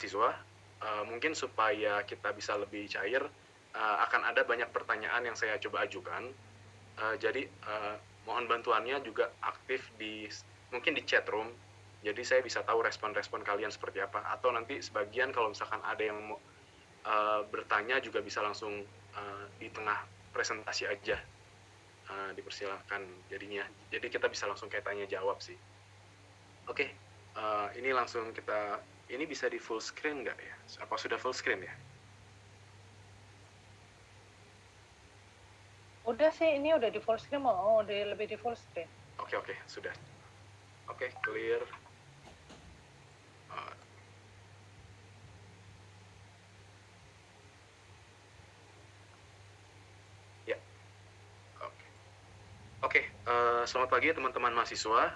siswa, mungkin supaya kita bisa lebih cair, akan ada banyak pertanyaan yang saya coba ajukan. Jadi mohon bantuannya juga aktif mungkin di chat room. Jadi saya bisa tahu respon-respon kalian seperti apa. Atau nanti sebagian kalau misalkan ada yang mau bertanya juga bisa langsung di tengah presentasi aja. Dipersilahkan jadinya. Jadi kita bisa langsung kayak tanya jawab sih. Oke, ini langsung ini bisa di full screen nggak ya? Apa sudah full screen ya? Udah sih, ini udah di full screen, mau lebih di full screen. Oke, sudah. Oke, clear. Uh, ya, oke. Selamat pagi teman-teman mahasiswa.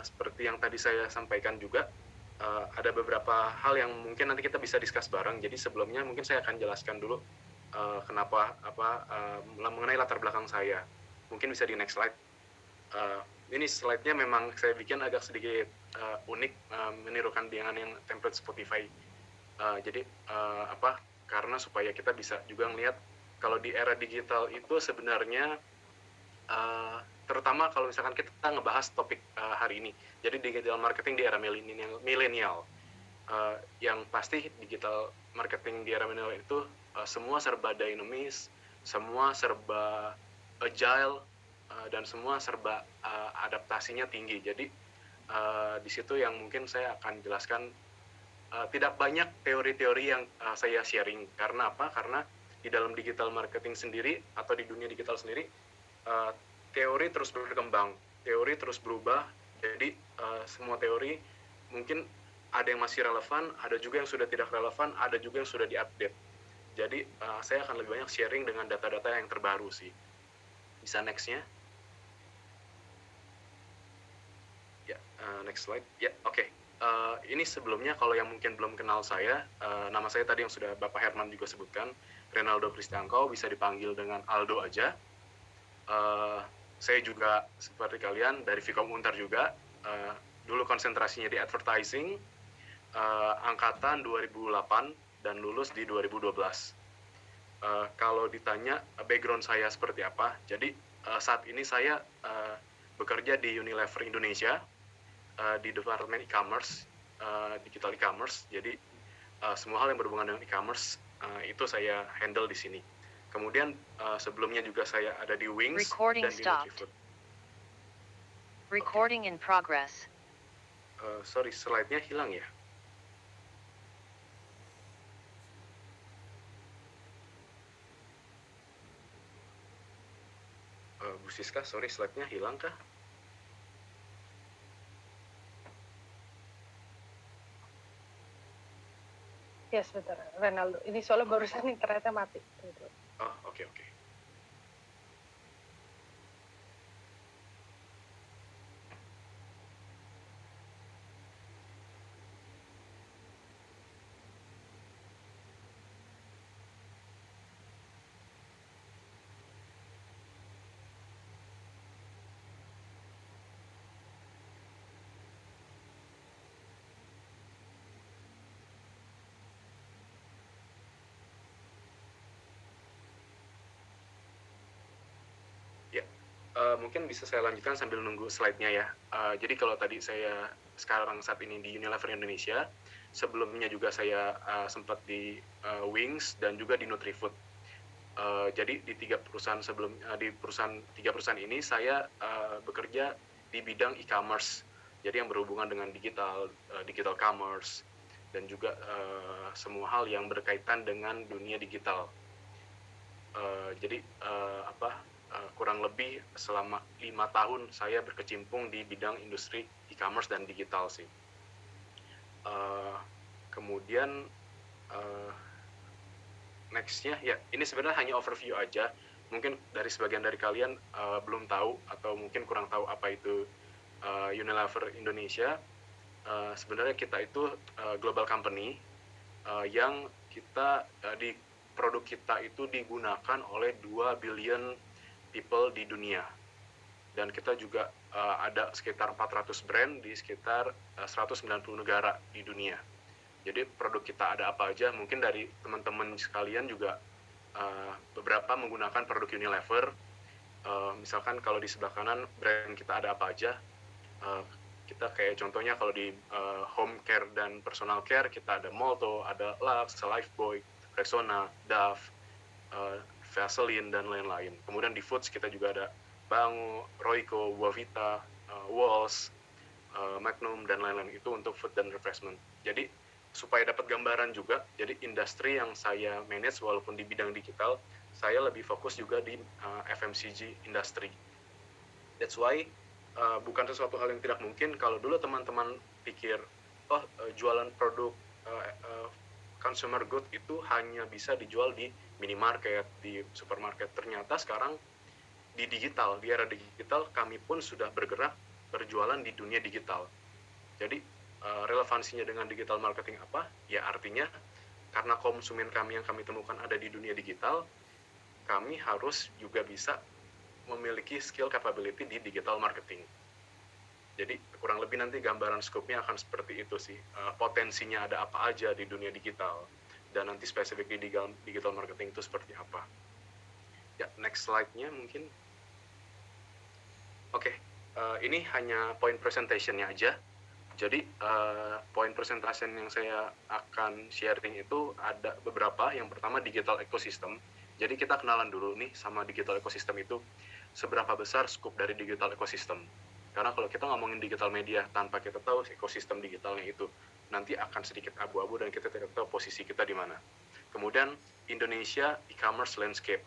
Seperti yang tadi saya sampaikan juga, ada beberapa hal yang mungkin nanti kita bisa discuss bareng. Jadi sebelumnya mungkin saya akan jelaskan dulu kenapa mengenai latar belakang saya. Mungkin bisa di next slide. Ini slide-nya memang saya bikin agak sedikit unik, menirukan dengan yang template Spotify. Jadi karena supaya kita bisa juga ngelihat kalau di era digital itu sebenarnya terutama kalau misalkan kita ngebahas topik hari ini. Jadi digital marketing di era milenial. Yang pasti digital marketing di era milenial itu semua serba dinamis, semua serba agile, dan semua serba adaptasinya tinggi. Jadi di situ yang mungkin saya akan jelaskan tidak banyak teori-teori yang saya sharing. Karena apa? Karena di dalam digital marketing sendiri atau di dunia digital sendiri, teori terus berkembang, teori terus berubah. Jadi semua teori mungkin ada yang masih relevan, ada juga yang sudah tidak relevan, ada juga yang sudah diupdate. Jadi saya akan lebih banyak sharing dengan data-data yang terbaru sih. Bisa next-nya? Ya, next slide. Ya, oke. Ini sebelumnya kalau yang mungkin belum kenal saya, nama saya tadi yang sudah Bapak Herman juga sebutkan, Renaldo Kristianto, bisa dipanggil dengan Aldo aja. Saya juga seperti kalian dari Vkom Untar juga, dulu konsentrasinya di advertising, angkatan 2008 dan lulus di 2012. Kalau ditanya background saya seperti apa, jadi saat ini saya bekerja di Unilever Indonesia, di Departemen E-commerce, digital e-commerce. Jadi semua hal yang berhubungan dengan e-commerce itu saya handle di sini. Kemudian sebelumnya juga saya ada di Wings Recording dan di stopped. Nutrifood. Recording in progress. Sorry, slide-nya hilang ya? Bu Siska, sorry, slide-nya hilang kah? Ya, sebentar, Renaldo. Ini soalnya barusan internetnya mati. Oh, oke. Ya, mungkin bisa saya lanjutkan sambil nunggu slide-nya ya. Jadi kalau tadi saya sekarang saat ini di Unilever Indonesia, sebelumnya juga saya sempat di Wings dan juga di Nutrifood. Jadi di tiga perusahaan ini saya bekerja di bidang e-commerce. Jadi yang berhubungan dengan digital commerce, dan juga semua hal yang berkaitan dengan dunia digital. Jadi kurang lebih selama 5 tahun saya berkecimpung di bidang industri e-commerce dan digital sih. Kemudian next-nya ya, ini sebenarnya hanya overview aja. Mungkin dari sebagian dari kalian belum tahu atau mungkin kurang tahu apa itu Unilever Indonesia. Sebenarnya kita itu global company yang kita di produk kita itu digunakan oleh 2 billion people di dunia. Dan kita juga ada sekitar 400 brand di sekitar 190 negara di dunia. Jadi produk kita ada apa aja, mungkin dari teman-teman sekalian juga beberapa menggunakan produk Unilever. Misalkan kalau di sebelah kanan brand kita ada apa aja, kita kayak contohnya kalau di home care dan personal care kita ada Molto, ada Lux, Lifebuoy, Rexona, Dove, Vaseline dan lain-lain. Kemudian di foods kita juga ada Bango, Royco, Wavita, Walls, Magnum dan lain-lain, itu untuk food dan refreshment. Jadi supaya dapat gambaran juga, jadi industri yang saya manage walaupun di bidang digital, saya lebih fokus juga di FMCG industry. That's why bukan sesuatu hal yang tidak mungkin kalau dulu teman-teman pikir, jualan produk consumer good itu hanya bisa dijual di minimarket, di supermarket. Ternyata sekarang di digital, di era digital, kami pun sudah bergerak berjualan di dunia digital. Jadi relevansinya dengan digital marketing apa? Ya artinya karena konsumen kami yang kami temukan ada di dunia digital, kami harus juga bisa memiliki skill capability di digital marketing. Jadi kurang lebih nanti gambaran scope-nya akan seperti itu sih. Potensinya ada apa aja di dunia digital, dan nanti spesifik di digital marketing itu seperti apa. Ya, next slide-nya mungkin. Oke, ini hanya point presentation-nya aja. Jadi poin presentation yang saya akan sharing itu ada beberapa. Yang pertama digital ecosystem. Jadi kita kenalan dulu nih sama digital ecosystem itu, seberapa besar scope dari digital ecosystem. Karena kalau kita ngomongin digital media tanpa kita tahu ekosistem digitalnya itu, nanti akan sedikit abu-abu dan kita tidak tahu posisi kita di mana. Kemudian Indonesia e-commerce landscape.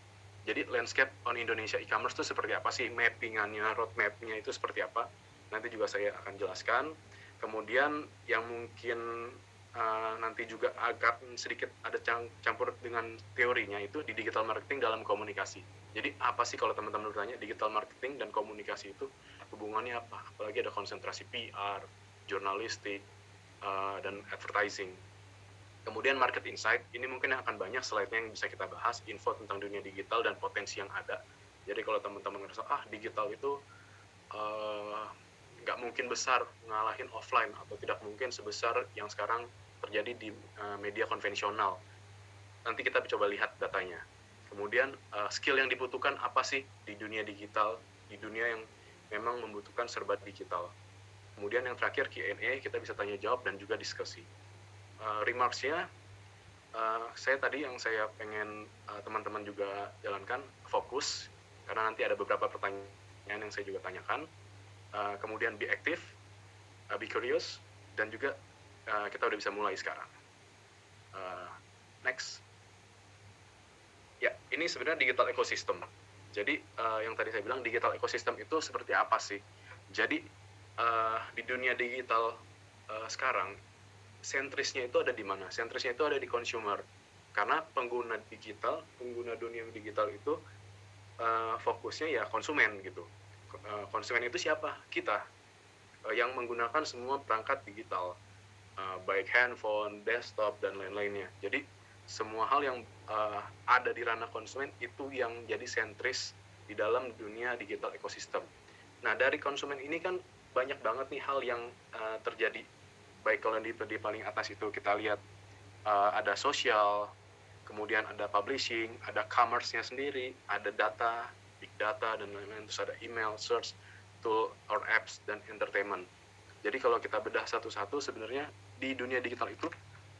Jadi landscape on Indonesia e-commerce itu seperti apa sih, mappingannya, roadmap-nya itu seperti apa. Nanti juga saya akan jelaskan. Kemudian yang mungkin nanti juga agak sedikit ada campur dengan teorinya itu di digital marketing dalam komunikasi. Jadi apa sih kalau teman-teman bertanya digital marketing dan komunikasi itu hubungannya apa? Apalagi ada konsentrasi PR, jurnalistik, dan advertising. Kemudian market insight, ini mungkin akan banyak slide-nya yang bisa kita bahas, info tentang dunia digital dan potensi yang ada. Jadi kalau teman-teman ngerasa, digital itu nggak mungkin besar ngalahin offline, atau tidak mungkin sebesar yang sekarang terjadi di media konvensional. Nanti kita coba lihat datanya. Kemudian skill yang dibutuhkan apa sih di dunia digital, di dunia yang memang membutuhkan serba digital. Kemudian yang terakhir Q&A, kita bisa tanya jawab dan juga diskusi. Remarks-nya, saya tadi yang saya pengen teman-teman juga jalankan, fokus, karena nanti ada beberapa pertanyaan yang saya juga tanyakan. Kemudian be active, be curious, dan juga kita udah bisa mulai sekarang. Next. Ya, ini sebenarnya digital ecosystem. Jadi yang tadi saya bilang digital ecosystem itu seperti apa sih? Jadi di dunia digital sekarang, sentrisnya itu ada di mana? Sentrisnya itu ada di consumer. Karena pengguna dunia digital itu fokusnya ya konsumen gitu. Konsumen itu siapa? Kita yang menggunakan semua perangkat digital, baik handphone, desktop, dan lain-lainnya. Jadi semua hal yang ada di ranah konsumen itu yang jadi sentris di dalam dunia digital ekosistem. Nah, dari konsumen ini kan banyak banget nih hal yang terjadi. Baik kalau di paling atas itu kita lihat ada sosial, kemudian ada publishing, ada commerce-nya sendiri, ada data, big data, dan lain-lain, terus ada email, search, tool, or apps, dan entertainment. Jadi kalau kita bedah satu-satu, sebenarnya di dunia digital itu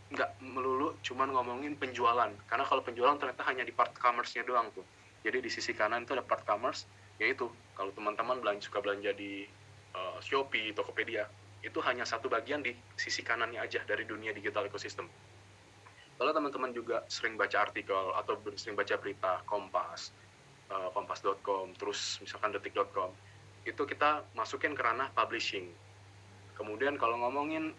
nggak melulu cuman ngomongin penjualan. Karena kalau penjualan ternyata hanya di part commerce-nya doang tuh. Jadi di sisi kanan itu ada part commerce, yaitu kalau teman-teman suka belanja di Shopee, Tokopedia, itu hanya satu bagian di sisi kanannya aja dari dunia digital ekosistem. Kalau teman-teman juga sering baca artikel atau sering baca berita Kompas, kompas.com, terus misalkan detik.com, itu kita masukin ke ranah publishing. Kemudian kalau ngomongin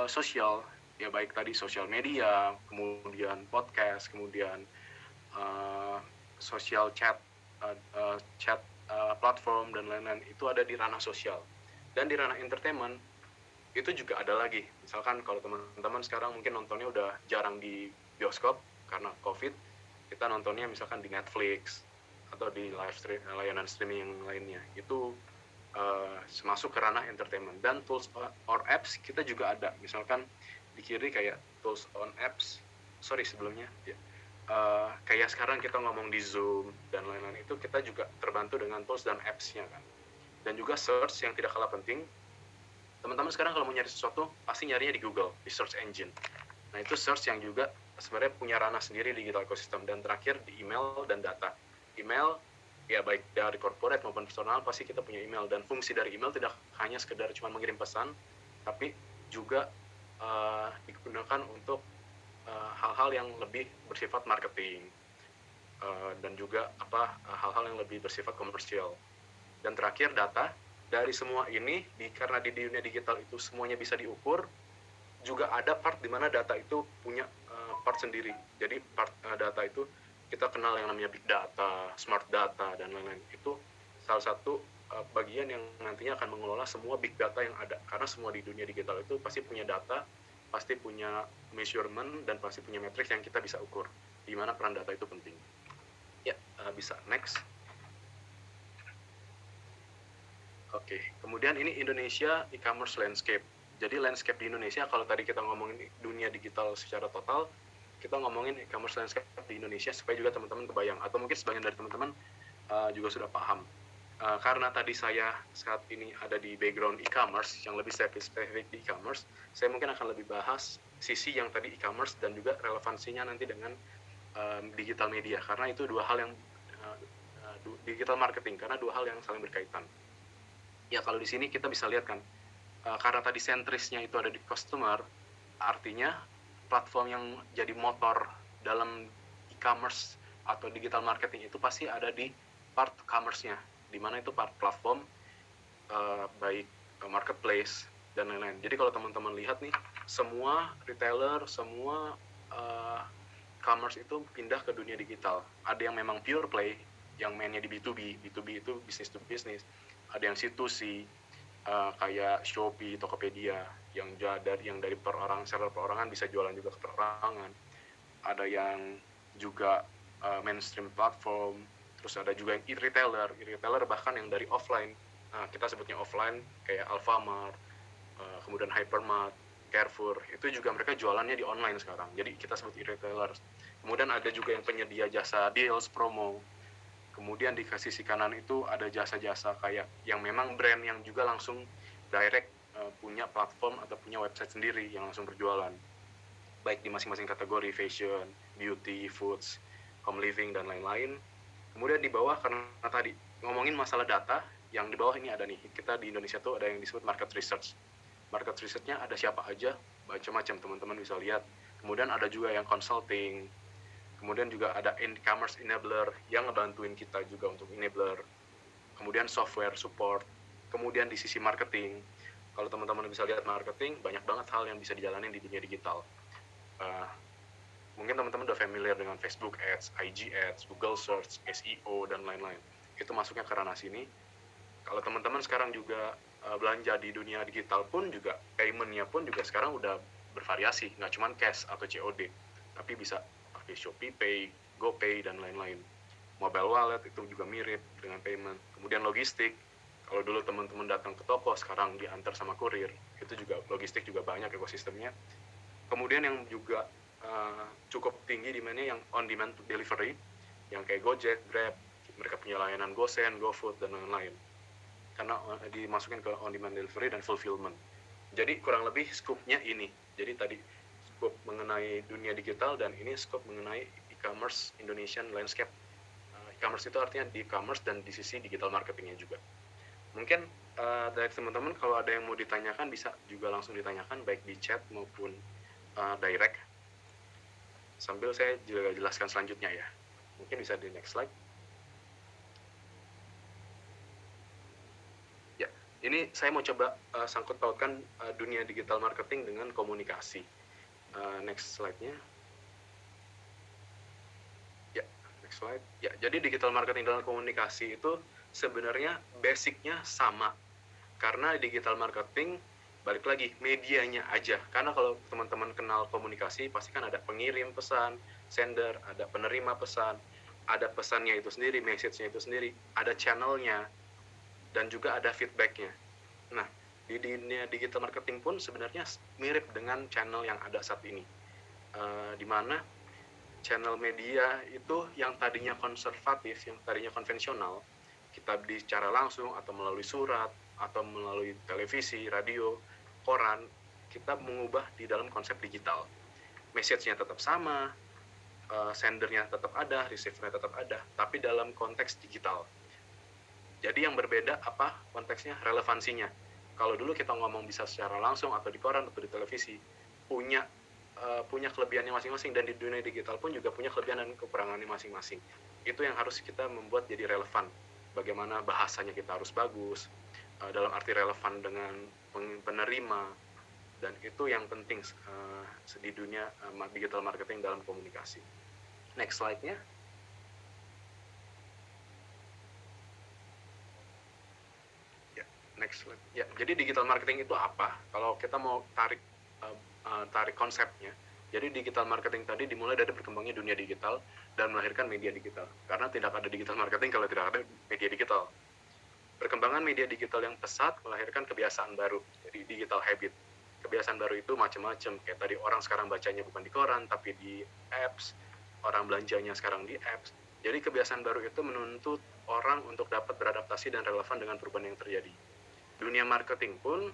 sosial, ya baik tadi sosial media, kemudian podcast, kemudian social chat, platform, dan lain-lain, itu ada di ranah sosial. Dan di ranah entertainment, itu juga ada lagi. Misalkan kalau teman-teman sekarang mungkin nontonnya udah jarang di bioskop karena COVID, kita nontonnya misalkan di Netflix, atau di layanan streaming yang lainnya, itu masuk ke ranah entertainment. Dan tools or apps kita juga ada, misalkan di kiri kayak tools on apps. Sorry sebelumnya ya. Kayak sekarang kita ngomong di Zoom dan lain-lain, itu kita juga terbantu dengan tools dan apps-nya kan. Dan juga search yang tidak kalah penting. Teman-teman sekarang kalau mau nyari sesuatu pasti nyarinya di Google, di search engine. Nah itu search yang juga sebenarnya punya ranah sendiri di digital ecosystem. Dan terakhir di email dan data. Email ya baik dari corporate maupun personal pasti kita punya email, dan fungsi dari email tidak hanya sekedar cuma mengirim pesan, tapi juga digunakan untuk hal-hal yang lebih bersifat marketing, dan juga hal-hal yang lebih bersifat komersial. Dan terakhir data. Dari semua ini karena di dunia digital itu semuanya bisa diukur, juga ada part di mana data itu punya part sendiri. Jadi part data itu kita kenal yang namanya big data, smart data dan lain-lain. Itu salah satu bagian yang nantinya akan mengelola semua big data yang ada. Karena semua di dunia digital itu pasti punya data, pasti punya measurement, dan pasti punya metrics yang kita bisa ukur. Di mana peran data itu penting. Ya, bisa next. Oke, kemudian ini Indonesia e-commerce landscape. Jadi landscape di Indonesia, kalau tadi kita ngomongin dunia digital secara total, kita ngomongin e-commerce landscape di Indonesia supaya juga teman-teman kebayang, atau mungkin sebagian dari teman-teman juga sudah paham. Karena tadi saya saat ini ada di background e-commerce, yang lebih spesifik di e-commerce, saya mungkin akan lebih bahas sisi yang tadi e-commerce dan juga relevansinya nanti dengan digital media, karena itu dua hal yang digital marketing, karena dua hal yang saling berkaitan. Ya kalau di sini kita bisa lihat kan, karena tadi sentrisnya itu ada di customer, artinya platform yang jadi motor dalam e-commerce atau digital marketing itu pasti ada di part commerce-nya, di mana itu part platform, baik marketplace dan lain-lain. Jadi kalau teman-teman lihat nih, semua retailer, semua commerce itu pindah ke dunia digital. Ada yang memang pure play, yang mainnya di B2B. B2B itu business to business. Ada yang C2C, kayak Shopee, Tokopedia, yang dari seller perorangan bisa jualan juga ke perorangan. Ada yang juga mainstream platform, terus ada juga yang e-retailer bahkan yang dari offline. Nah, kita sebutnya offline kayak Alfamart, kemudian Hypermart, Carrefour, itu juga mereka jualannya di online sekarang. Jadi kita sebut e-retailer. Kemudian ada juga yang penyedia jasa deals, promo. Kemudian di sisi kanan itu ada jasa-jasa kayak yang memang brand yang juga langsung direct punya platform atau punya website sendiri yang langsung berjualan. Baik di masing-masing kategori, fashion, beauty, foods, home living, dan lain-lain. Kemudian di bawah, karena tadi ngomongin masalah data, yang di bawah ini ada nih, kita di Indonesia tuh ada yang disebut market research. Market research-nya ada siapa aja, macam-macam teman-teman bisa lihat. Kemudian ada juga yang consulting, kemudian juga ada e-commerce enabler yang ngebantuin kita juga untuk enabler. Kemudian software support. Kemudian di sisi marketing, kalau teman-teman bisa lihat marketing, banyak banget hal yang bisa dijalanin di dunia digital. Mungkin teman-teman udah familiar dengan Facebook Ads, IG Ads, Google Search, SEO, dan lain-lain. Itu masuknya ke ranah sini. Kalau teman-teman sekarang juga belanja di dunia digital pun juga, payment-nya pun juga sekarang udah bervariasi. Nggak cuma cash atau COD, tapi bisa pakai Shopee Pay, GoPay, dan lain-lain. Mobile wallet itu juga mirip dengan payment. Kemudian logistik, kalau dulu teman-teman datang ke toko, sekarang diantar sama kurir. Itu juga logistik juga banyak ekosistemnya. Kemudian yang juga cukup tinggi di mana yang on-demand delivery, yang kayak Gojek, Grab, mereka punya layanan GoSend, GoFood, dan lain-lain. Karena dimasukin ke on-demand delivery dan fulfillment. Jadi kurang lebih scope-nya ini. Jadi tadi scope mengenai dunia digital, dan ini scope mengenai e-commerce Indonesian landscape. E-commerce itu artinya di e-commerce dan di sisi digital marketingnya juga. Mungkin dari teman-teman kalau ada yang mau ditanyakan bisa juga langsung ditanyakan baik di chat maupun direct. Sambil saya juga jelaskan selanjutnya ya. Mungkin bisa di next slide. Ya, ini saya mau coba sangkut pautkan dunia digital marketing dengan komunikasi. Next slide-nya. Ya, next slide. Ya, jadi digital marketing dan komunikasi itu sebenarnya basicnya sama. Karena digital marketing, balik lagi, medianya aja. Karena kalau teman-teman kenal komunikasi, pasti kan ada pengirim pesan, sender, ada penerima pesan, ada pesannya itu sendiri, message-nya itu sendiri, ada channel-nya, dan juga ada feedback-nya. Nah, Di dunia digital marketing pun sebenarnya mirip dengan channel yang ada saat ini, di mana channel media itu yang tadinya konservatif, yang tadinya konvensional, kita bicara langsung atau melalui surat atau melalui televisi, radio, koran, kita mengubah di dalam konsep digital. Message-nya tetap sama, sendernya tetap ada, receiver-nya tetap ada, tapi dalam konteks digital. Jadi yang berbeda apa konteksnya? Relevansinya. Kalau dulu kita ngomong bisa secara langsung atau di koran atau di televisi, punya kelebihannya masing-masing, dan di dunia digital pun juga punya kelebihan dan kekurangannya masing-masing. Itu yang harus kita membuat jadi relevan. Bagaimana bahasanya kita harus bagus, dalam arti relevan dengan penerima, dan itu yang penting di dunia digital marketing dalam komunikasi. Next slide-nya. Next slide. Ya, jadi digital marketing itu apa? Kalau kita mau tarik konsepnya, jadi digital marketing tadi dimulai dari berkembangnya dunia digital dan melahirkan media digital. Karena tidak ada digital marketing kalau tidak ada media digital. Perkembangan media digital yang pesat melahirkan kebiasaan baru, jadi digital habit. Kebiasaan baru itu macam-macam, kayak tadi orang sekarang bacanya bukan di koran tapi di apps, orang belanjanya sekarang di apps. Jadi kebiasaan baru itu menuntut orang untuk dapat beradaptasi dan relevan dengan perubahan yang terjadi. Dunia marketing pun,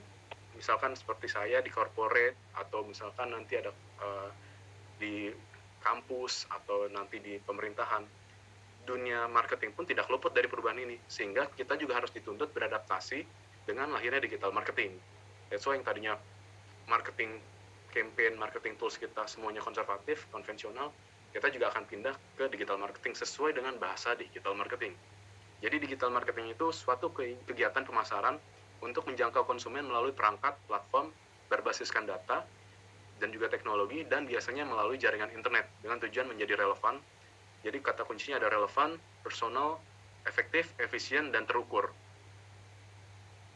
misalkan seperti saya di corporate, atau misalkan nanti ada di kampus atau nanti di pemerintahan, dunia marketing pun tidak luput dari perubahan ini, sehingga kita juga harus dituntut beradaptasi dengan lahirnya digital marketing. That's why yang tadinya marketing campaign, marketing tools kita semuanya konservatif, konvensional, kita juga akan pindah ke digital marketing sesuai dengan bahasa digital marketing. Jadi digital marketing itu suatu kegiatan pemasaran untuk menjangkau konsumen melalui perangkat platform berbasiskan data dan juga teknologi, dan biasanya melalui jaringan internet dengan tujuan menjadi relevan. Jadi kata kuncinya ada relevan, personal, efektif, efisien, dan terukur.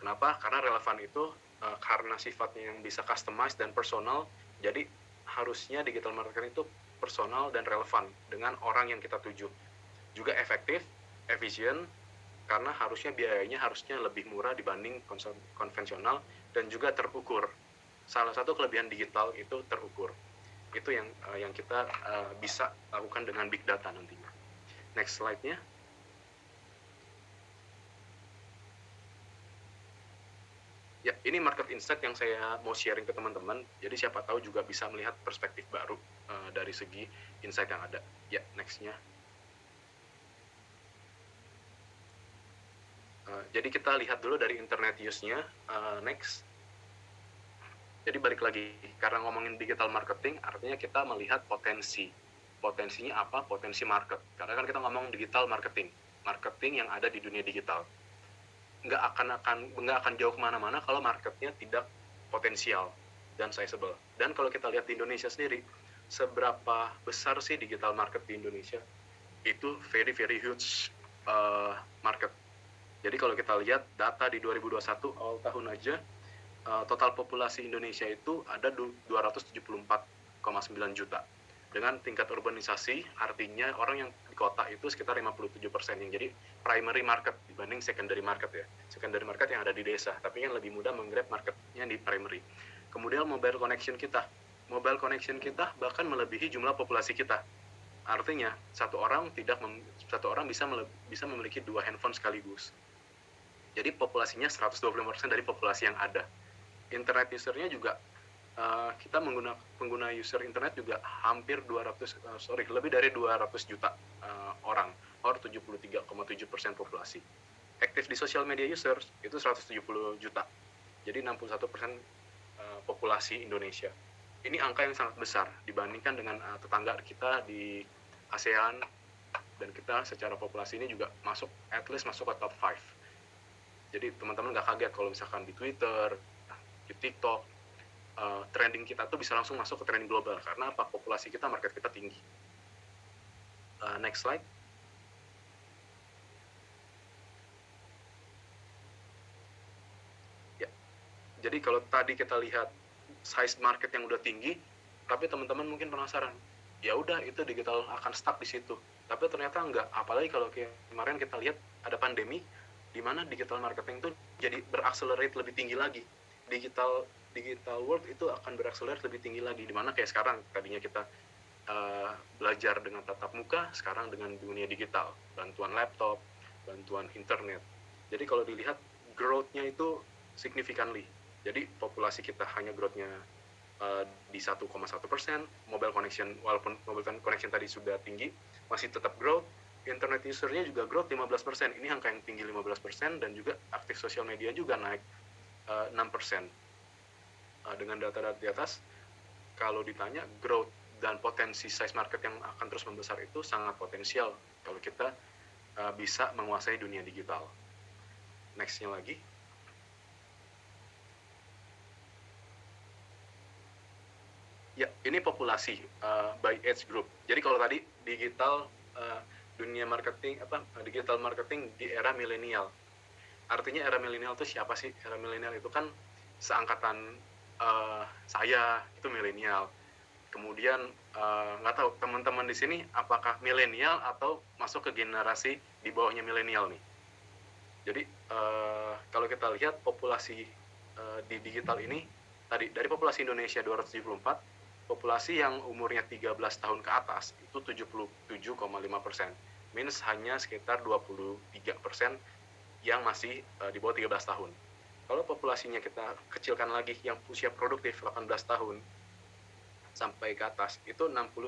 Kenapa? Karena relevan itu karena sifatnya yang bisa customize dan personal, jadi harusnya digital marketing itu personal dan relevan dengan orang yang kita tuju. Juga efektif, efisien, karena harusnya biayanya lebih murah dibanding konvensional, dan juga terukur. Salah satu kelebihan digital itu terukur. Itu yang kita bisa lakukan dengan big data nantinya. Next slide-nya. Ya, ini market insight yang saya mau sharing ke teman-teman. Jadi siapa tahu juga bisa melihat perspektif baru dari segi insight yang ada. Ya, next-nya. Jadi kita lihat dulu dari internet use-nya. Next. Jadi balik lagi, karena ngomongin digital marketing, artinya kita melihat potensi. Potensinya apa? Potensi market. Karena kan kita ngomong digital marketing, marketing yang ada di dunia digital. Nggak akan jauh kemana-mana kalau marketnya tidak potensial dan sizable. Dan kalau kita lihat di Indonesia sendiri, seberapa besar sih digital market di Indonesia? Itu very very huge market. Jadi kalau kita lihat data di 2021 awal tahun aja, total populasi Indonesia itu ada 274,9 juta. Dengan tingkat urbanisasi, artinya orang yang di kota itu sekitar 57%, yang jadi primary market dibanding secondary market ya. Secondary market yang ada di desa, tapi yang lebih mudah menggrab marketnya di primary. Kemudian mobile connection kita bahkan melebihi jumlah populasi kita. Artinya satu orang bisa memiliki 2 handphone sekaligus. Jadi populasinya 125% dari populasi yang ada. Internet usernya juga kita pengguna user internet juga hampir lebih dari 200 juta orang, or 73,7% populasi. Aktif di social media users itu 170 juta. Jadi 61% populasi Indonesia. Ini angka yang sangat besar dibandingkan dengan tetangga kita di ASEAN, dan kita secara populasi ini juga masuk ke top 5. Jadi teman-teman nggak kaget kalau misalkan di Twitter, di TikTok, trending kita tuh bisa langsung masuk ke trending global. Karena apa? Populasi kita, market kita tinggi. Next slide. Ya. Jadi kalau tadi kita lihat size market yang udah tinggi, tapi teman-teman mungkin penasaran, ya udah itu digital akan stuck di situ. Tapi ternyata enggak. Apalagi kalau kemarin kita lihat ada pandemi, di mana digital marketing itu jadi berakselerate lebih tinggi lagi. digital world itu akan berakselerasi lebih tinggi lagi, dimana kayak sekarang tadinya kita belajar dengan tatap muka, sekarang dengan dunia digital, bantuan laptop, bantuan internet. Jadi kalau dilihat growth-nya itu significantly. Jadi populasi kita hanya growth-nya di 1,1%, mobile connection, walaupun mobile connection tadi sudah tinggi, masih tetap growth, internet user-nya juga growth 15%, ini angka yang tinggi 15%, dan juga aktif sosial media juga naik 6%. Dengan data-data di atas, kalau ditanya growth dan potensi size market yang akan terus membesar itu sangat potensial kalau kita bisa menguasai dunia digital. Next-nya lagi. Ya, ini populasi by age group. Jadi kalau tadi digital dunia marketing digital marketing di era milenial. Artinya era milenial itu siapa sih? Era milenial itu kan seangkatan saya, itu milenial. Kemudian nggak tahu teman-teman di sini apakah milenial atau masuk ke generasi di bawahnya milenial nih. Jadi kalau kita lihat populasi di digital ini tadi dari populasi Indonesia 274, populasi yang umurnya 13 tahun ke atas itu 77,5%, minus hanya sekitar 23% yang masih di bawah 13 tahun. Kalau populasinya kita kecilkan lagi yang usia produktif 18 tahun sampai ke atas itu 69%.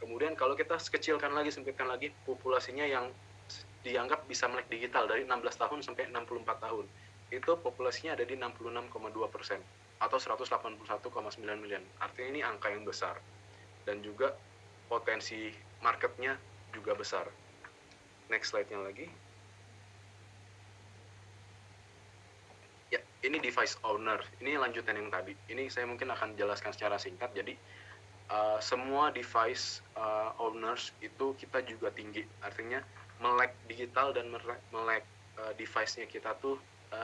Kemudian kalau kita kecilkan lagi, sempitkan lagi populasinya yang dianggap bisa melek digital dari 16 tahun sampai 64 tahun, itu populasinya ada di 66,2% atau 181,9 miliar. Artinya ini angka yang besar dan juga potensi marketnya juga besar. Next slide-nya lagi. Ya, ini device owner. Ini lanjutan yang tadi. Ini saya mungkin akan jelaskan secara singkat. Jadi semua device owners itu kita juga tinggi. Artinya melek digital dan melek device-nya kita tuh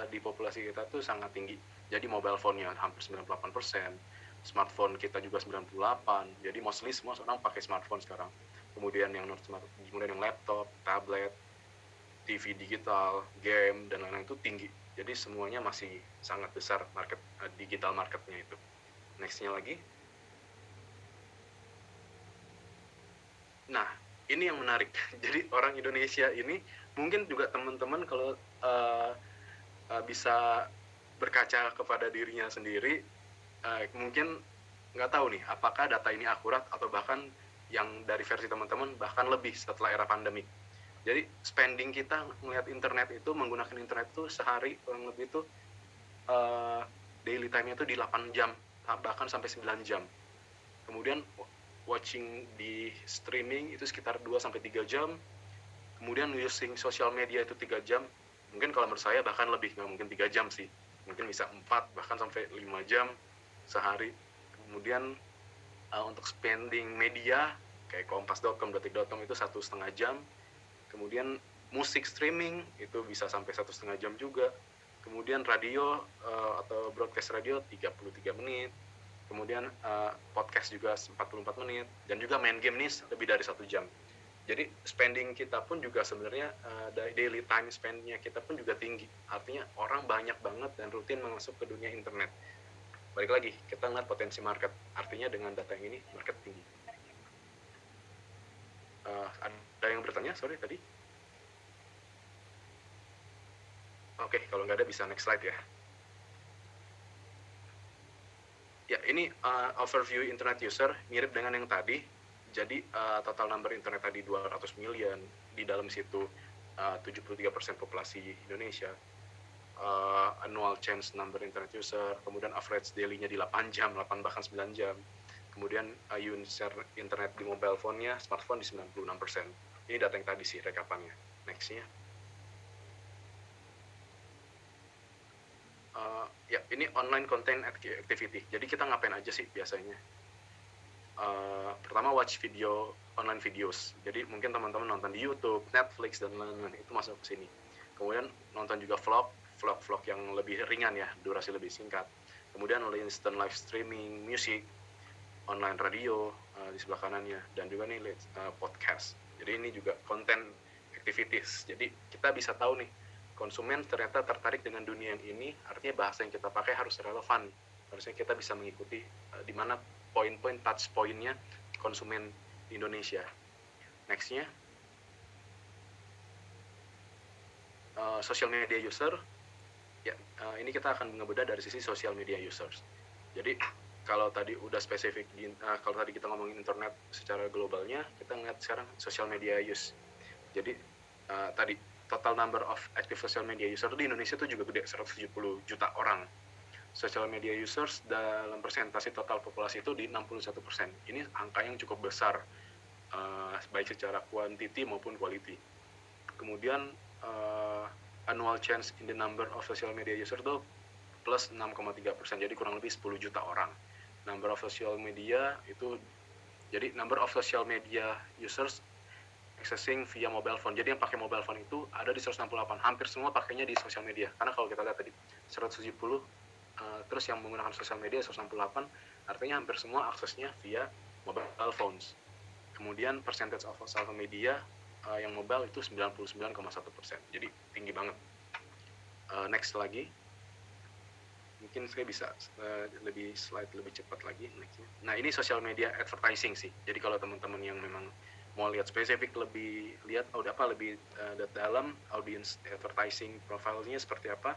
di populasi kita tuh sangat tinggi. Jadi mobile phone-nya hampir 98%, smartphone kita juga 98%. Jadi mostly semua orang pakai smartphone sekarang. Kemudian yang non smart, kemudian yang laptop, tablet, TV digital, game dan lain-lain itu tinggi. Jadi semuanya masih sangat besar market digital marketnya itu. Next-nya lagi. Nah, ini yang menarik. Jadi orang Indonesia ini mungkin juga teman-teman kalau bisa berkaca kepada dirinya sendiri, mungkin nggak tahu nih apakah data ini akurat atau bahkan yang dari versi teman-teman bahkan lebih setelah era pandemi. Jadi spending kita melihat internet itu, menggunakan internet itu sehari kurang lebih itu daily time-nya itu di 8 jam, bahkan sampai 9 jam. Kemudian watching di streaming itu sekitar 2-3 jam. Kemudian using social media itu 3 jam. Mungkin kalau menurut saya bahkan lebih, nggak mungkin 3 jam sih. Mungkin bisa 4, bahkan sampai 5 jam sehari. Kemudian untuk spending media, kayak kompas.com, detik.com itu 1,5 jam. Kemudian musik streaming itu bisa sampai 1,5 jam juga. Kemudian radio atau broadcast radio 33 menit. Kemudian podcast juga 44 menit. Dan juga main game nih lebih dari 1 jam. Jadi spending kita pun juga sebenarnya daily time spend-nya kita pun juga tinggi. Artinya orang banyak banget dan rutin masuk ke dunia internet. Balik lagi, kita ngeliat potensi market. Artinya dengan data yang ini, market tinggi. Ada yang bertanya, sorry tadi? Oke, kalau nggak ada bisa next slide ya. Ya, ini overview internet user, mirip dengan yang tadi. Jadi total number internet tadi 200 million, di dalam situ 73% populasi Indonesia. Annual change number internet user, kemudian average daily-nya di 8 jam, 8 bahkan 9 jam. Kemudian user internet di mobile phone-nya, smartphone di 96%. Ini data yang tadi sih rekapannya. Next-nya. Ya, ini online content activity. Jadi kita ngapain aja sih biasanya? Pertama watch video, online videos. Jadi mungkin teman-teman nonton di YouTube, Netflix, dan lain-lain, itu masuk ke sini. Kemudian nonton juga vlog yang lebih ringan ya, durasi lebih singkat. Kemudian instant live streaming, musik, online radio di sebelah kanannya, dan juga nih podcast. Jadi ini juga content activities. Jadi kita bisa tahu nih konsumen ternyata tertarik dengan dunia yang ini, artinya bahasa yang kita pakai harus relevan. Harusnya kita bisa mengikuti di mana poin-poin touch pointnya konsumen di Indonesia. Nextnya, social media user. Ya, ini kita akan ngebedah dari sisi social media users. Jadi kalau tadi udah spesifik, kalau tadi kita ngomongin internet secara globalnya, kita ngeliat sekarang social media use. Jadi tadi total number of active social media user di Indonesia itu juga gede, 170 juta orang. Social media users dalam persentase total populasi itu di 61%. Ini angka yang cukup besar, baik secara quantity maupun quality. Kemudian annual change in the number of social media user itu plus 6,3%, jadi kurang lebih 10 juta orang. Number of social media itu, jadi number of social media users accessing via mobile phone. Jadi yang pakai mobile phone itu ada di 168, hampir semua pakainya di sosial media. Karena kalau kita lihat tadi 170, terus yang menggunakan sosial media 168, artinya hampir semua aksesnya via mobile phones. Kemudian percentage of social media yang mobile itu 99,1%, jadi tinggi banget. Next lagi, mungkin saya bisa slide lebih cepat lagi. Nah, ini social media advertising sih. Jadi kalau teman-teman yang memang mau lihat spesifik, lebih dalam audience advertising profile-nya seperti apa,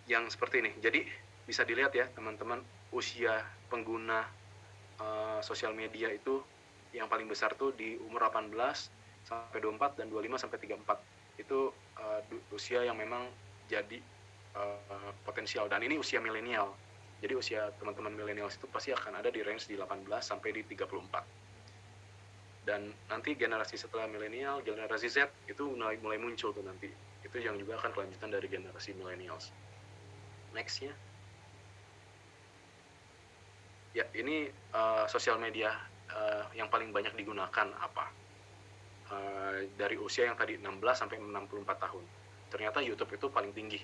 yang seperti ini. Jadi bisa dilihat ya teman-teman, usia pengguna sosial media itu yang paling besar tuh di umur 18 sampai 24 dan 25 sampai 34. Itu usia yang memang jadi potensial, dan ini usia milenial. Jadi usia teman-teman milenial itu pasti akan ada di range di 18 sampai di 34. Dan nanti generasi setelah milenial, generasi Z itu mulai muncul tuh nanti. Itu yang juga akan kelanjutan dari generasi millennials. Next-nya. Ya, ini sosial media yang paling banyak digunakan apa? Dari usia yang tadi 16 sampai 64 tahun. Ternyata YouTube itu paling tinggi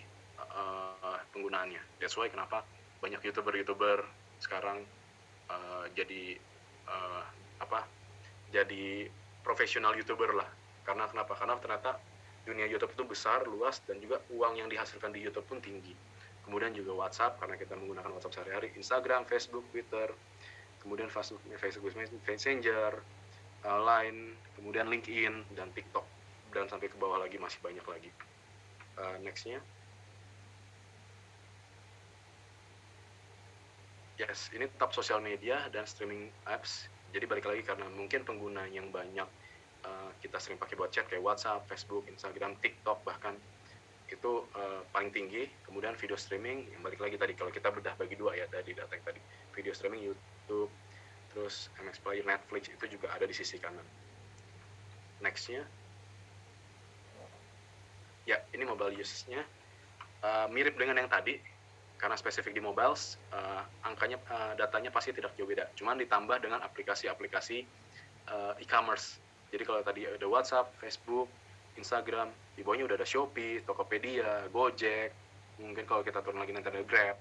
penggunaannya. That's why kenapa banyak YouTuber sekarang jadi jadi profesional YouTuber lah. Karena kenapa? Karena ternyata dunia YouTube itu besar, luas, dan juga uang yang dihasilkan di YouTube pun tinggi. Kemudian juga WhatsApp, karena kita menggunakan WhatsApp sehari-hari, Instagram, Facebook, Twitter, kemudian Facebook Messenger, Line, kemudian LinkedIn, dan TikTok, dan sampai ke bawah lagi masih banyak lagi. Next-nya. Yes, ini top sosial media dan streaming apps. Jadi balik lagi, karena mungkin pengguna yang banyak kita sering pakai buat chat kayak WhatsApp, Facebook, Instagram, TikTok bahkan, itu paling tinggi. Kemudian video streaming, yang balik lagi tadi kalau kita bedah bagi dua ya dari data yang tadi, video streaming YouTube, terus MX Player, Netflix itu juga ada di sisi kanan. Next-nya. Ya, ini mobile usage-nya mirip dengan yang tadi, karena spesifik di mobile, angkanya, datanya pasti tidak jauh beda. Cuman ditambah dengan aplikasi-aplikasi e-commerce. Jadi kalau tadi ada WhatsApp, Facebook, Instagram, di bawahnya udah ada Shopee, Tokopedia, Gojek, mungkin kalau kita turun lagi nanti ada Grab.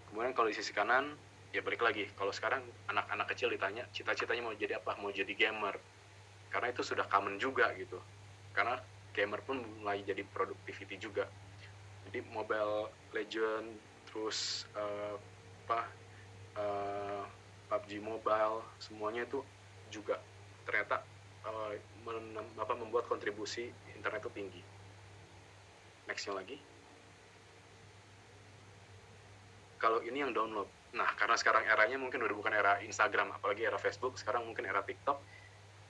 Kemudian kalau di sisi kanan, ya balik lagi, kalau sekarang anak-anak kecil ditanya cita-citanya mau jadi apa, mau jadi gamer, karena itu sudah common juga gitu, karena gamer pun mulai jadi productivity juga. Jadi Mobile Legend, terus PUBG Mobile, semuanya itu juga ternyata membuat kontribusi internet itu tinggi. Next-nya lagi. Kalau ini yang download. Nah, karena sekarang eranya mungkin udah bukan era Instagram, apalagi era Facebook, sekarang mungkin era TikTok.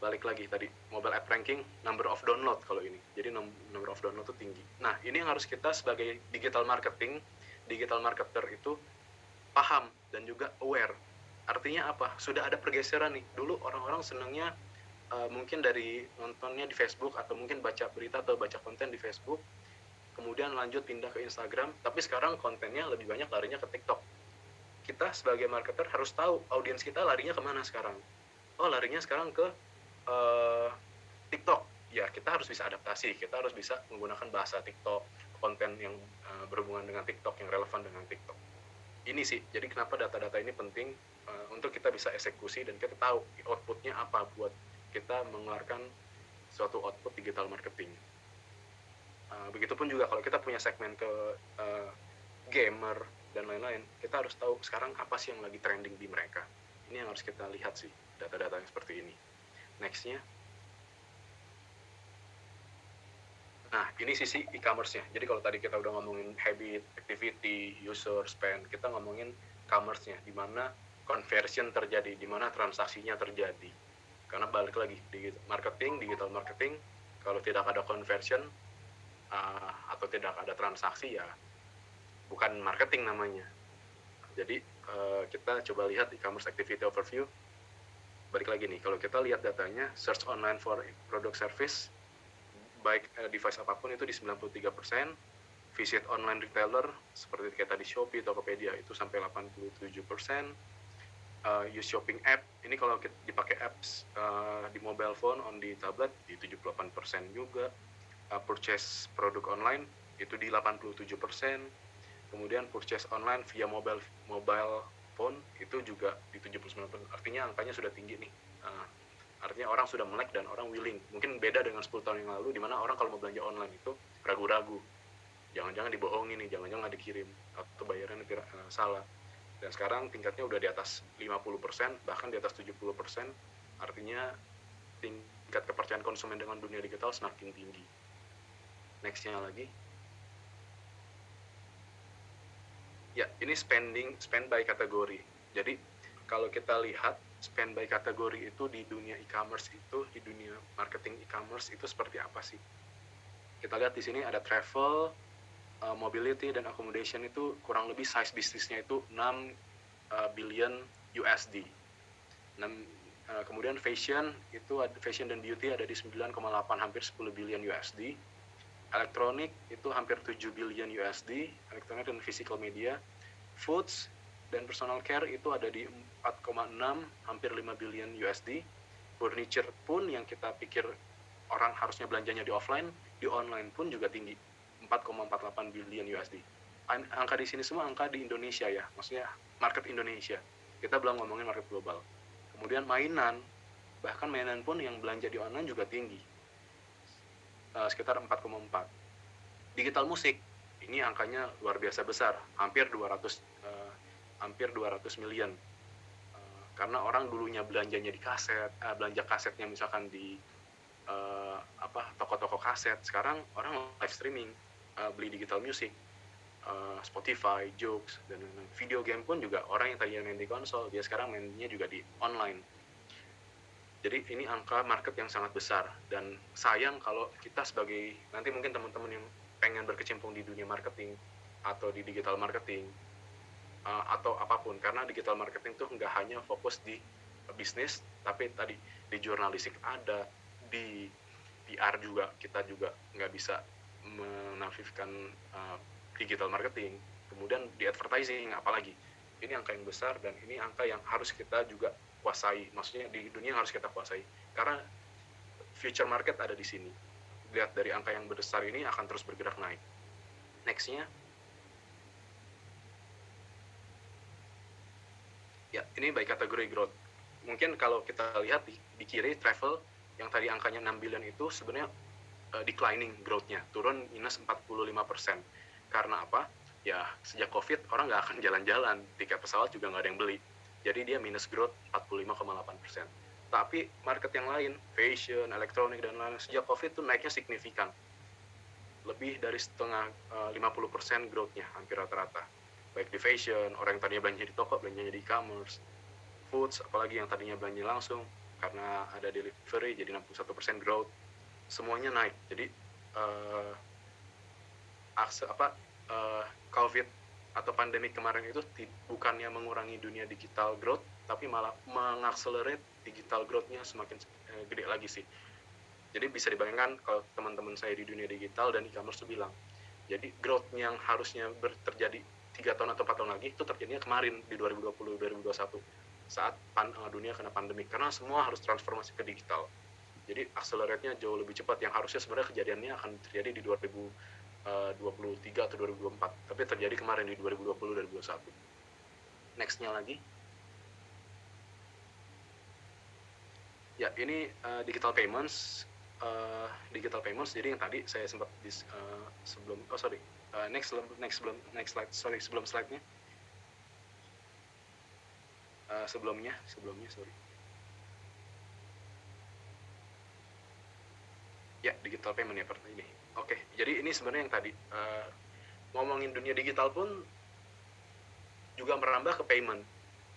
Balik lagi tadi, mobile app ranking, number of download kalau ini. Jadi number of download itu tinggi. Nah, ini yang harus kita sebagai digital marketer itu paham dan juga aware. Artinya apa? Sudah ada pergeseran nih. Dulu orang-orang senangnya mungkin dari nontonnya di Facebook, atau mungkin baca berita atau baca konten di Facebook, kemudian lanjut pindah ke Instagram, tapi sekarang kontennya lebih banyak larinya ke TikTok. Kita sebagai marketer harus tahu audiens kita larinya kemana sekarang. Oh, larinya sekarang ke TikTok. Ya, kita harus bisa adaptasi, kita harus bisa menggunakan bahasa TikTok, konten yang berhubungan dengan TikTok, yang relevan dengan TikTok. Ini sih, jadi kenapa data-data ini penting untuk kita bisa eksekusi dan kita tahu outputnya apa buat kita mengeluarkan suatu output digital marketing. Begitupun juga kalau kita punya segmen ke gamer dan lain-lain, kita harus tahu sekarang apa sih yang lagi trending di mereka. Ini yang harus kita lihat sih, data-data yang seperti ini. Nextnya. Nah, ini sisi e-commerce-nya. Jadi kalau tadi kita udah ngomongin habit, activity, user, spend, kita ngomongin commerce-nya, di mana conversion terjadi, di mana transaksinya terjadi. Karena balik lagi, digital marketing, kalau tidak ada conversion atau tidak ada transaksi, ya bukan marketing namanya. Jadi kita coba lihat e-commerce activity overview. Balik lagi nih, kalau kita lihat datanya, search online for product service, baik device apapun itu di 93%, visit online retailer seperti kayak tadi Shopee, Tokopedia itu sampai 87%, use shopping app, ini kalau dipakai apps di mobile phone, di tablet di 78% juga, purchase produk online itu di 87%, kemudian purchase online via mobile phone itu juga di 79%, artinya angkanya sudah tinggi nih. Artinya orang sudah melek dan orang willing. Mungkin beda dengan 10 tahun yang lalu, di mana orang kalau mau belanja online itu ragu-ragu. Jangan-jangan dibohongin nih, jangan-jangan nggak dikirim, atau bayarannya salah. Dan sekarang tingkatnya udah di atas 50%, bahkan di atas 70%. Artinya tingkat kepercayaan konsumen dengan dunia digital semakin tinggi. Nextnya lagi. Ya, ini spend by kategori. Jadi, kalau kita lihat spend by kategori itu di dunia e-commerce itu, di dunia marketing e-commerce itu seperti apa sih? Kita lihat di sini ada travel, mobility, dan accommodation itu kurang lebih size bisnisnya itu 6 billion USD. Kemudian fashion dan beauty ada di 9,8, hampir 10 billion USD. Elektronik itu hampir 7 billion USD, elektronik dan physical media. Foods dan personal care itu ada di 4,6, hampir 5 billion USD. Furniture pun yang kita pikir orang harusnya belanjanya di offline, di online pun juga tinggi, 4,48 billion USD. Angka di sini semua angka di Indonesia ya, maksudnya market Indonesia. Kita belum ngomongin market global. Kemudian mainan, bahkan mainan pun yang belanja di online juga tinggi, sekitar 4,4. Digital musik, ini angkanya luar biasa besar, hampir 200 million. Karena orang dulunya belanjanya di kaset, belanja kasetnya misalkan di toko-toko kaset, sekarang orang live streaming, beli digital music, Spotify, Joox, dan video game pun juga orang yang tadinya main di konsol, dia sekarang mainnya juga di online. Jadi ini angka market yang sangat besar, dan sayang kalau kita sebagai, nanti mungkin teman-teman yang pengen berkecimpung di dunia marketing atau di digital marketing atau apapun, karena digital marketing itu nggak hanya fokus di bisnis, tapi tadi di jurnalistik ada, di PR juga, kita juga nggak bisa menafikan digital marketing, kemudian di advertising apalagi. Ini angka yang besar, dan ini angka yang harus kita juga kuasai, maksudnya di dunia yang harus kita kuasai, karena future market ada di sini. Lihat dari angka yang besar ini akan terus bergerak naik. Nextnya. Ya, ini by kategori growth. Mungkin kalau kita lihat di kiri, travel yang tadi angkanya 6 billion itu sebenarnya declining growth-nya, turun minus 45%. Karena apa? Ya, sejak COVID orang nggak akan jalan-jalan, tiket pesawat juga nggak ada yang beli. Jadi dia minus growth 45,8%. Tapi market yang lain, fashion, elektronik, dan lain-lain, sejak COVID itu naiknya signifikan. Lebih dari setengah, 50% growth-nya, hampir rata-rata. Baik di fashion, orang yang tadinya belanja di toko, belanjanya di e-commerce. Foods, apalagi yang tadinya belanja langsung, karena ada delivery, jadi 61% growth. Semuanya naik. Jadi, COVID atau pandemi kemarin itu bukannya mengurangi dunia digital growth, tapi malah mengakselerate digital growth-nya semakin gede lagi sih. Jadi bisa dibayangkan kalau teman-teman saya di dunia digital dan e-commerce itu bilang, jadi growth yang harusnya terjadi 3 tahun atau 4 tahun lagi, itu terjadinya kemarin di 2020-2021 saat dunia kena pandemi, karena semua harus transformasi ke digital. Jadi accelerate-nya jauh lebih cepat, yang harusnya sebenarnya kejadiannya akan terjadi di 2023 atau 2024, tapi terjadi kemarin di 2020-2021. Nextnya lagi. Ya, ini digital payments. digital payments. Jadi yang tadi saya sempat sebelum sebelum slide-nya. Sebelumnya sorry. Ya, digital payment ya ini. Oke, jadi ini sebenarnya yang tadi ngomongin dunia digital pun juga merambah ke payment.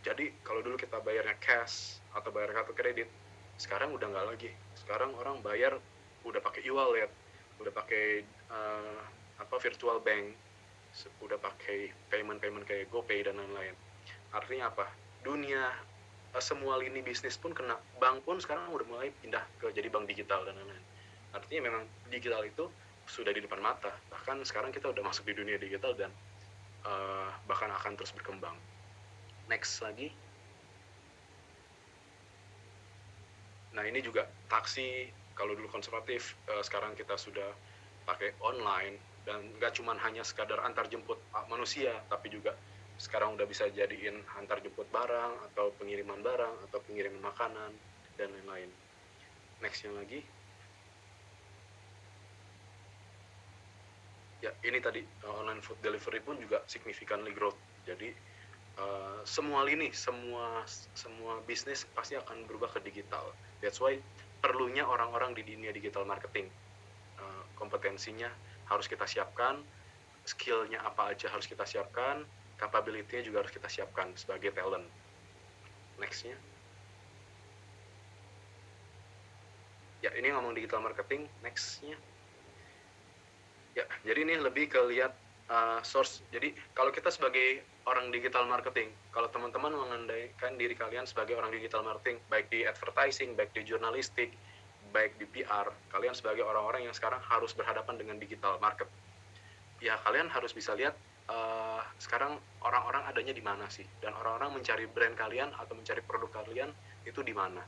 Jadi kalau dulu kita bayarnya cash atau bayar kartu kredit, sekarang udah nggak lagi. Sekarang orang bayar udah pakai e-wallet, udah pakai virtual bank, udah pakai payment kayak GoPay dan lain-lain. Artinya apa? Dunia semua lini bisnis pun kena. Bank pun sekarang udah mulai pindah ke jadi bank digital dan lain-lain. Artinya memang digital itu sudah di depan mata. Bahkan sekarang kita udah masuk di dunia digital dan bahkan akan terus berkembang. Next lagi. Nah ini juga taksi, kalau dulu konservatif, sekarang kita sudah pakai online, dan nggak cuma hanya sekadar antar jemput manusia, tapi juga sekarang udah bisa jadiin antar jemput barang, atau pengiriman barang, atau pengiriman makanan, dan lain-lain. Next yang lagi. Ya ini tadi, online food delivery pun juga significantly growth. Jadi semua lini, semua bisnis pasti akan berubah ke digital. That's why perlunya orang-orang di dunia digital marketing. Kompetensinya harus kita siapkan, skillnya apa aja harus kita siapkan, capability-nya juga harus kita siapkan sebagai talent. Next-nya. Ya, ini ngomong digital marketing. Next-nya. Ya, jadi ini lebih ke lihat source. Jadi kalau kita sebagai orang digital marketing, kalau teman-teman mengandaikan diri kalian sebagai orang digital marketing, baik di advertising, baik di jurnalistik, baik di PR, kalian sebagai orang-orang yang sekarang harus berhadapan dengan digital market. Ya kalian harus bisa lihat sekarang orang-orang adanya di mana sih, dan orang-orang mencari brand kalian atau mencari produk kalian itu di mana.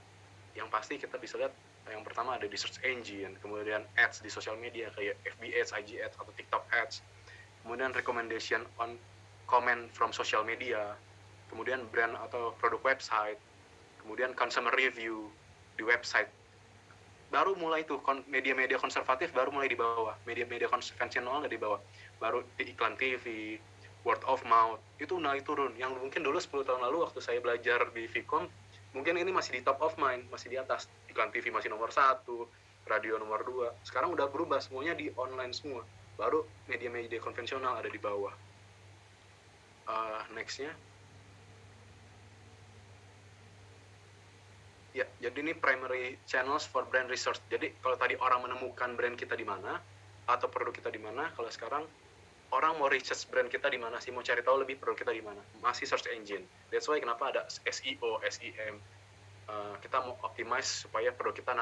Yang pasti kita bisa lihat yang pertama ada di search engine, kemudian ads di sosial media kayak FB ads, IG ads, atau TikTok ads, kemudian recommendation on comment from social media, kemudian brand atau produk website, kemudian consumer review di website. Baru mulai tuh media-media konservatif baru mulai di bawah, media-media konvensional nggak di bawah, baru di iklan TV, word of mouth, itu mulai turun. Yang mungkin dulu 10 tahun lalu waktu saya belajar di Vcom, mungkin ini masih di top of mind, masih di atas. Iklan TV masih nomor 1, radio nomor 2. Sekarang udah berubah, semuanya di online semua. Baru media-media konvensional ada di bawah. Next-nya. Ya, jadi ini primary channels for brand research. Jadi kalau tadi orang menemukan brand kita di mana, atau produk kita di mana, kalau sekarang orang mau research brand kita di mana sih, mau cari tahu lebih produk kita di mana, masih search engine. That's why kenapa ada SEO, SEM. Kita mau optimize supaya produk kita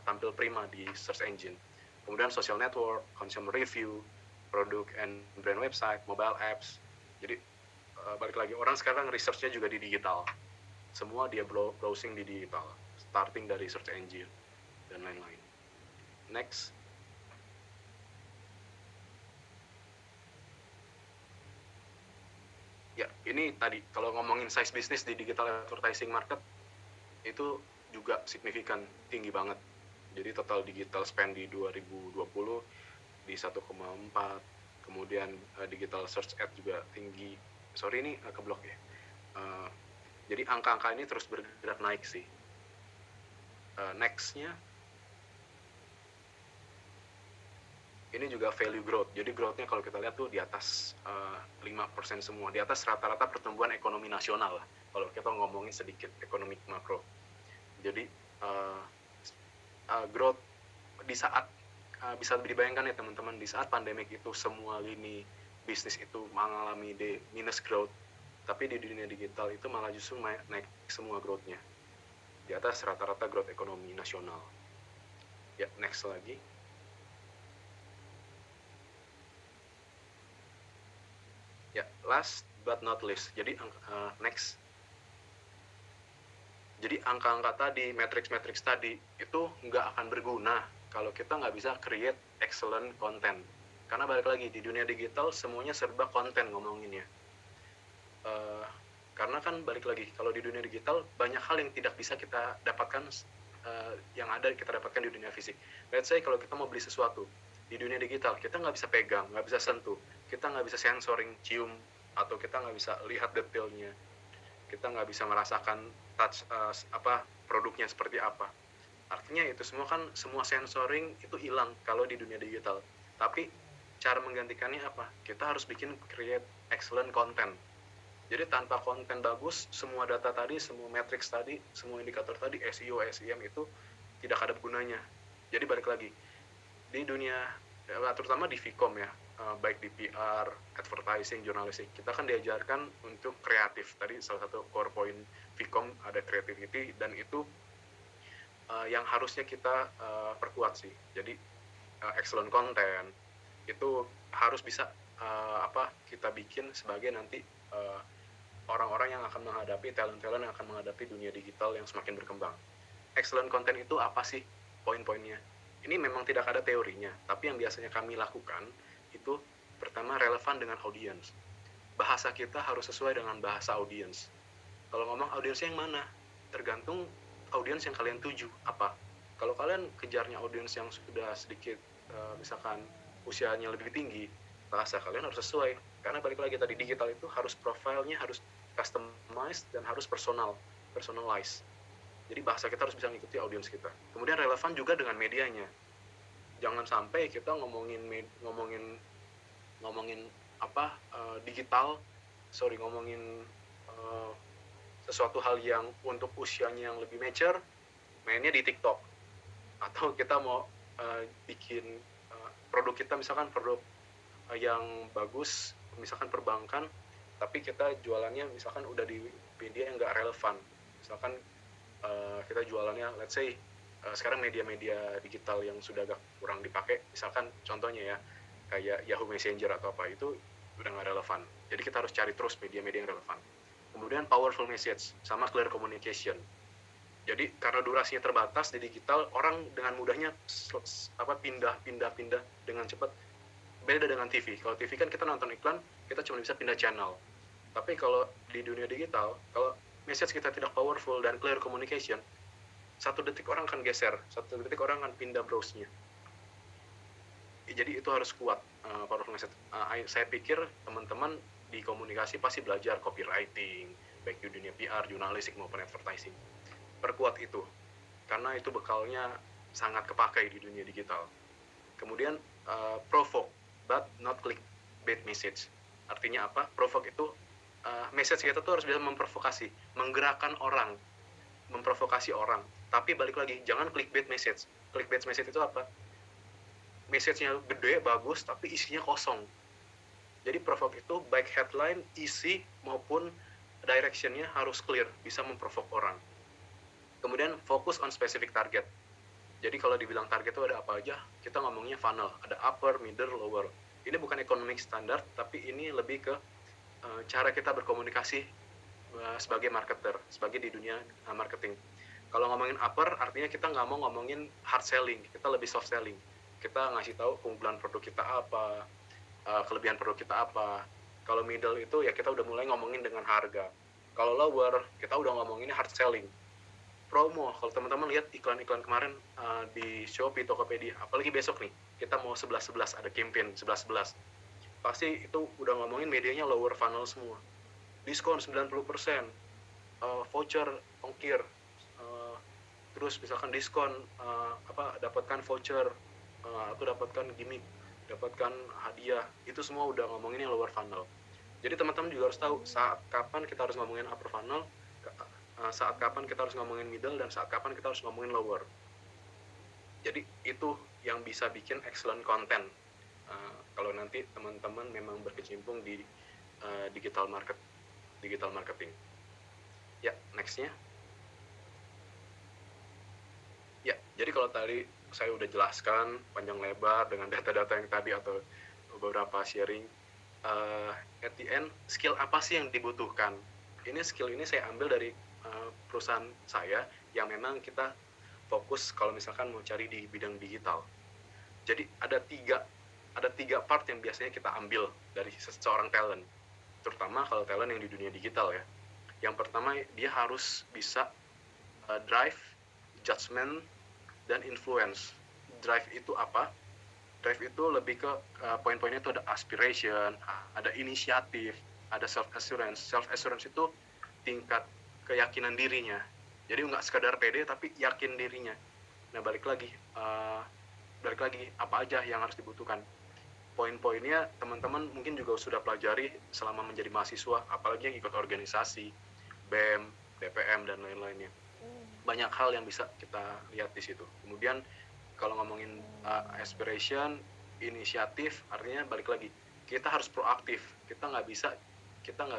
tampil prima di search engine. Kemudian social network, consumer review, produk and brand website, mobile apps. Jadi balik lagi, orang sekarang research-nya juga di digital. Semua dia browsing di digital, starting dari search engine dan lain-lain. Next. Ya, ini tadi kalau ngomongin size bisnis di digital advertising market itu juga signifikan, tinggi banget. Jadi total digital spend di 2020 di 1,4, kemudian digital search ad juga tinggi. Sorry ini keblok ya. Jadi angka-angka ini terus bergerak naik sih. Next-nya. Ini juga value growth. Jadi growth-nya kalau kita lihat tuh di atas 5% semua. Di atas rata-rata pertumbuhan ekonomi nasional lah. Kalau kita ngomongin sedikit ekonomi makro. Jadi growth di saat bisa dibayangkan ya teman-teman, di saat pandemik itu semua lini bisnis itu mengalami minus growth. Tapi di dunia digital itu malah justru naik semua growth-nya. Di atas rata-rata growth ekonomi nasional. Ya, next lagi. Ya, last but not least. Jadi next. Jadi angka-angka tadi, matrix-matrix tadi itu nggak akan berguna kalau kita nggak bisa create excellent content. Karena balik lagi di dunia digital semuanya serba konten ngomonginnya. Karena kan balik lagi kalau di dunia digital banyak hal yang tidak bisa kita dapatkan yang ada kita dapatkan di dunia fisik. Let's say kalau kita mau beli sesuatu di dunia digital, kita nggak bisa pegang, nggak bisa sentuh, kita nggak bisa sensoring, cium, atau kita nggak bisa lihat detailnya, kita nggak bisa merasakan touch produknya seperti apa. Artinya itu semua kan, semua sensoring itu hilang kalau di dunia digital. Tapi cara menggantikannya apa? Kita harus create excellent content. Jadi tanpa konten bagus, semua data tadi, semua matrix tadi, semua indikator tadi, SEO, SEM itu tidak ada gunanya. Jadi balik lagi, di dunia, terutama di Vcom ya, baik di PR, advertising, jurnalistik, kita kan diajarkan untuk kreatif. Tadi salah satu core point Vcom ada creativity, dan itu yang harusnya kita perkuat sih. Jadi excellent content itu harus bisa kita bikin sebagai nanti orang-orang yang akan menghadapi, talent-talent yang akan menghadapi dunia digital yang semakin berkembang. Excellent content itu apa sih poin-poinnya? Ini memang tidak ada teorinya, tapi yang biasanya kami lakukan itu pertama relevan dengan audiens. Bahasa kita harus sesuai dengan bahasa audiens. Kalau ngomong audiensnya yang mana? Tergantung audiens yang kalian tuju apa. Kalau kalian kejarnya audiens yang sudah sedikit misalkan usianya lebih tinggi, bahasa kalian harus sesuai. Karena balik lagi tadi, digital itu harus profilnya harus customized dan harus personalized. Jadi bahasa kita harus bisa mengikuti audiens kita. Kemudian relevan juga dengan medianya. Jangan sampai kita ngomongin ngomongin sesuatu hal yang untuk usianya yang lebih mature, mainnya di TikTok. Atau kita mau bikin produk kita, misalkan produk yang bagus, misalkan perbankan, tapi kita jualannya misalkan udah di media yang nggak relevan. Misalkan kita jualannya, let's say sekarang media-media digital yang sudah agak kurang dipakai, misalkan contohnya ya kayak Yahoo Messenger atau apa, itu udah nggak relevan. Jadi kita harus cari terus media-media yang relevan. Kemudian powerful message sama clear communication. Jadi karena durasinya terbatas di digital, orang dengan mudahnya pindah dengan cepat. Beda dengan TV. Kalau TV kan kita nonton iklan, kita cuma bisa pindah channel. Tapi kalau di dunia digital, kalau message kita tidak powerful dan clear communication, 1 detik orang akan geser, 1 detik orang akan pindah browse-nya. Jadi itu harus kuat, powerful message. Saya pikir teman-teman di komunikasi pasti belajar copywriting, baik di dunia PR, jurnalistik maupun advertising. Perkuat itu, karena itu bekalnya sangat kepakai di dunia digital. Kemudian provoke, but not clickbait message. Artinya apa? Provoke itu message kita tuh harus bisa memprovokasi, menggerakkan orang, memprovokasi orang. Tapi balik lagi, jangan clickbait message. Clickbait message itu apa? Message-nya gede, bagus, tapi isinya kosong. Jadi provoke itu baik headline, isi, maupun direction-nya harus clear, bisa memprovok orang. Kemudian fokus on specific target. Jadi kalau dibilang target itu ada apa aja, kita ngomongnya funnel, ada upper, middle, lower. Ini bukan economic standard, tapi ini lebih ke cara kita berkomunikasi sebagai marketer, sebagai di dunia marketing. Kalau ngomongin upper, artinya kita nggak mau ngomongin hard selling, kita lebih soft selling. Kita ngasih tahu keunggulan produk kita apa, kelebihan produk kita apa. Kalau middle itu ya kita udah mulai ngomongin dengan harga. Kalau lower, kita udah ngomonginnya hard selling. Promo, kalau teman-teman lihat iklan-iklan kemarin di Shopee, Tokopedia, apalagi besok nih, kita mau 11-11, ada campaign 11-11. Pasti itu udah ngomongin medianya lower funnel semua. Diskon 90%, voucher ongkir, terus misalkan diskon, dapatkan voucher, atau dapatkan gimmick, dapatkan hadiah, itu semua udah ngomongin yang lower funnel. Jadi teman-teman juga harus tahu saat kapan kita harus ngomongin upper funnel, saat kapan kita harus ngomongin middle, dan saat kapan kita harus ngomongin lower. Jadi itu yang bisa bikin excellent content kalau nanti teman-teman memang berkecimpung di digital marketing. Ya, next-nya. Ya, jadi kalau tadi saya udah jelaskan panjang lebar dengan data-data yang tadi atau beberapa sharing, at the end, skill apa sih yang dibutuhkan? Skill ini saya ambil dari perusahaan saya yang memang kita fokus kalau misalkan mau cari di bidang digital. Jadi ada tiga part yang biasanya kita ambil dari seseorang talent, terutama kalau talent yang di dunia digital ya. Yang pertama, dia harus bisa drive judgment, dan influence. Drive itu apa? Drive itu lebih ke poin-poinnya itu ada aspiration, ada inisiatif, ada self assurance. Self assurance itu tingkat keyakinan dirinya. Jadi nggak sekadar pede tapi yakin dirinya. Nah balik lagi apa aja yang harus dibutuhkan. Poin-poinnya teman-teman mungkin juga sudah pelajari selama menjadi mahasiswa, apalagi yang ikut organisasi, BEM, DPM, dan lain-lainnya. Banyak hal yang bisa kita lihat di situ. Kemudian kalau ngomongin aspiration, inisiatif, artinya balik lagi, kita harus proaktif. Kita nggak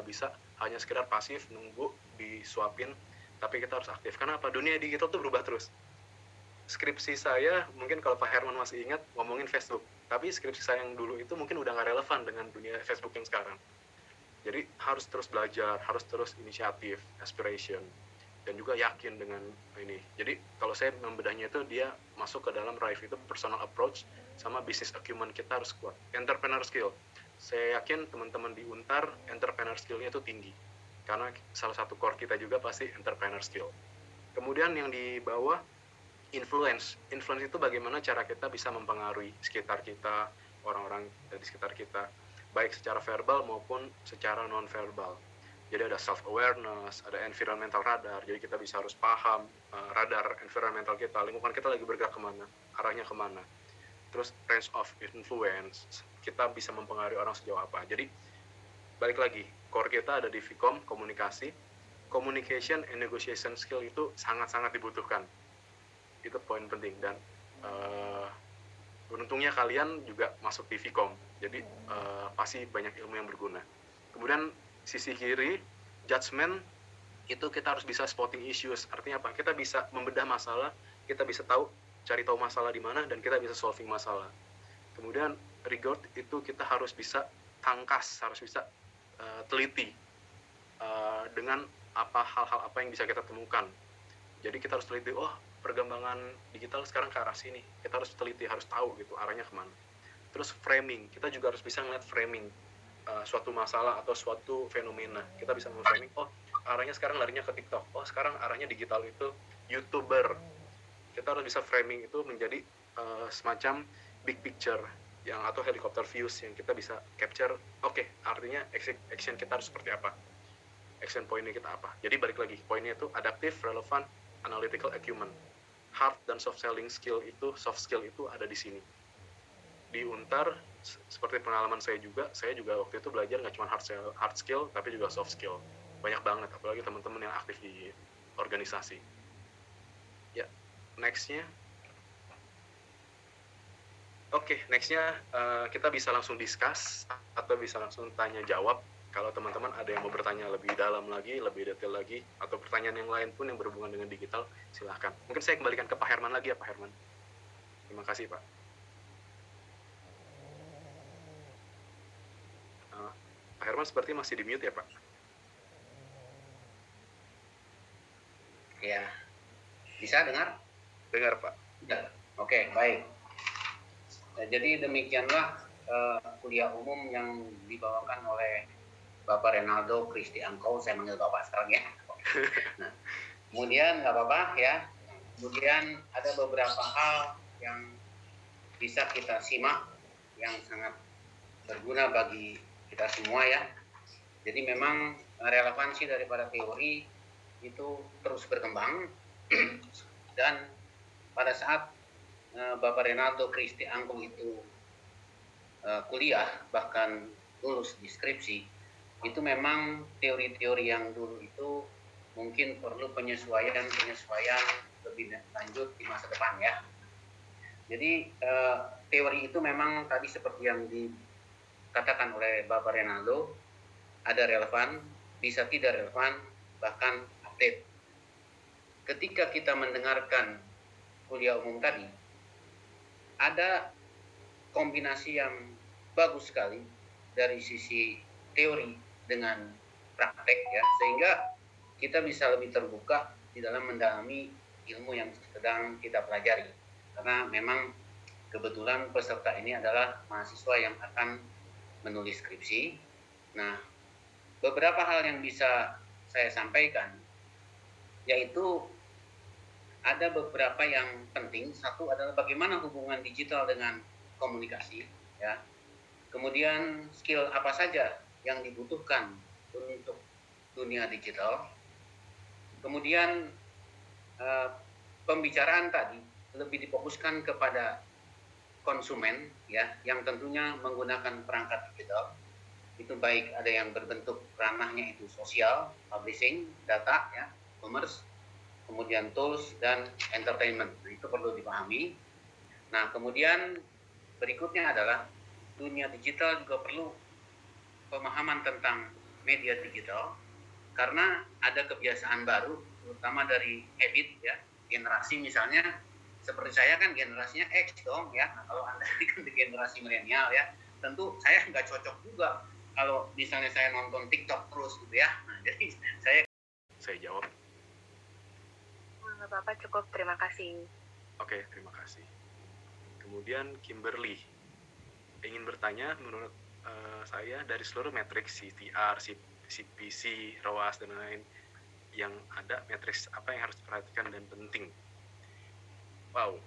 bisa hanya sekedar pasif nunggu disuapin, tapi kita harus aktif. Karena apa? Dunia digital tuh berubah terus. Skripsi saya, mungkin kalau Pak Herman masih ingat, ngomongin Facebook. Tapi skripsi saya yang dulu itu mungkin udah nggak relevan dengan dunia Facebook yang sekarang. Jadi harus terus belajar, harus terus inisiatif, aspiration, dan juga yakin dengan ini. Jadi kalau saya membedahnya itu dia masuk ke dalam Rive itu personal approach sama business acumen kita harus kuat. Entrepreneur skill. Saya yakin teman-teman di Untar entrepreneur skill-nya itu tinggi. Karena salah satu core kita juga pasti entrepreneur skill. Kemudian yang di bawah influence. Influence itu bagaimana cara kita bisa mempengaruhi sekitar kita, orang-orang di sekitar kita, baik secara verbal maupun secara non-verbal. Jadi ada self-awareness, ada environmental radar, jadi kita bisa harus paham radar environmental kita, lingkungan kita lagi bergerak kemana, arahnya kemana. Terus range of influence, kita bisa mempengaruhi orang sejauh apa. Jadi balik lagi, core kita ada di Vcom, komunikasi. Communication and negotiation skill itu sangat-sangat dibutuhkan. Itu poin penting, dan beruntungnya kalian juga masuk di Vcom, jadi pasti banyak ilmu yang berguna. Kemudian sisi kiri, judgment, itu kita harus bisa spotting issues. Artinya apa? Kita bisa membedah masalah, kita bisa cari tahu masalah di mana, dan kita bisa solving masalah. Kemudian regard itu kita harus bisa tangkas, harus bisa teliti dengan hal-hal apa yang bisa kita temukan. Jadi kita harus teliti, perkembangan digital sekarang ke arah sini. Kita harus teliti, harus tahu gitu arahnya kemana. Terus framing, kita juga harus bisa ngeliat framing suatu masalah atau suatu fenomena. Kita bisa memframing, arahnya sekarang larinya ke TikTok. Sekarang arahnya digital itu YouTuber. Kita harus bisa framing itu menjadi semacam big picture atau helicopter views yang kita bisa capture. Artinya action kita harus seperti apa? Action pointnya kita apa? Jadi balik lagi, poinnya itu adaptive, relevant, analytical acumen. Hard dan soft soft skill itu ada di sini. Di Untar, seperti pengalaman saya juga waktu itu belajar nggak cuma hard skill, tapi juga soft skill. Banyak banget, apalagi teman-teman yang aktif di organisasi. Ya, nextnya. Nextnya kita bisa langsung discuss atau bisa langsung tanya jawab. Kalau teman-teman ada yang mau bertanya lebih dalam lagi, lebih detail lagi, atau pertanyaan yang lain pun yang berhubungan dengan digital, silahkan. Mungkin saya kembalikan ke Pak Herman lagi ya, Pak Herman. Terima kasih, Pak. Pak Herman seperti masih di mute ya, Pak? Ya, bisa dengar? Dengar, Pak. Ya. Oke, baik. Jadi demikianlah kuliah umum yang dibawakan oleh Bapak Renaldo Kristi Angkau, saya manggil Bapak sekarang ya. Nah, kemudian nggak apa-apa ya. Kemudian ada beberapa hal yang bisa kita simak yang sangat berguna bagi kita semua ya. Jadi memang relevansi daripada teori itu terus berkembang dan pada saat Bapak Renaldo Kristi Angkau itu kuliah bahkan lulus di skripsi, itu memang teori-teori yang dulu itu mungkin perlu penyesuaian lebih lanjut di masa depan ya. Jadi teori itu memang tadi seperti yang dikatakan oleh Bapak Renaldo, ada relevan, bisa tidak relevan, bahkan update. Ketika kita mendengarkan kuliah umum tadi, ada kombinasi yang bagus sekali dari sisi teori dengan praktek ya, sehingga kita bisa lebih terbuka di dalam mendalami ilmu yang sedang kita pelajari. Karena memang kebetulan peserta ini adalah mahasiswa yang akan menulis skripsi. Nah, beberapa hal yang bisa saya sampaikan yaitu ada beberapa yang penting. Satu adalah bagaimana hubungan digital dengan komunikasi, ya. Kemudian skill apa saja yang dibutuhkan untuk dunia digital. Kemudian pembicaraan tadi lebih difokuskan kepada konsumen, ya, yang tentunya menggunakan perangkat digital. Itu baik ada yang berbentuk ranahnya itu sosial, publishing, data, ya, commerce, kemudian tools dan entertainment. Nah, itu perlu dipahami. Nah, kemudian berikutnya adalah dunia digital juga perlu pemahaman tentang media digital karena ada kebiasaan baru, terutama dari habit, ya, generasi misalnya seperti saya kan generasinya X dong, ya. Nah, kalau Anda kan di generasi milenial, ya, tentu saya nggak cocok juga kalau misalnya saya nonton TikTok terus gitu, ya. Nah, jadi Saya jawab. Nggak apa-apa, cukup. Terima kasih. Oke, terima kasih. Kemudian Kimberly ingin bertanya, menurut saya dari seluruh matriks CTR, CPC, ROAS, dan lain-lain yang ada, matriks apa yang harus diperhatikan dan penting? Wow,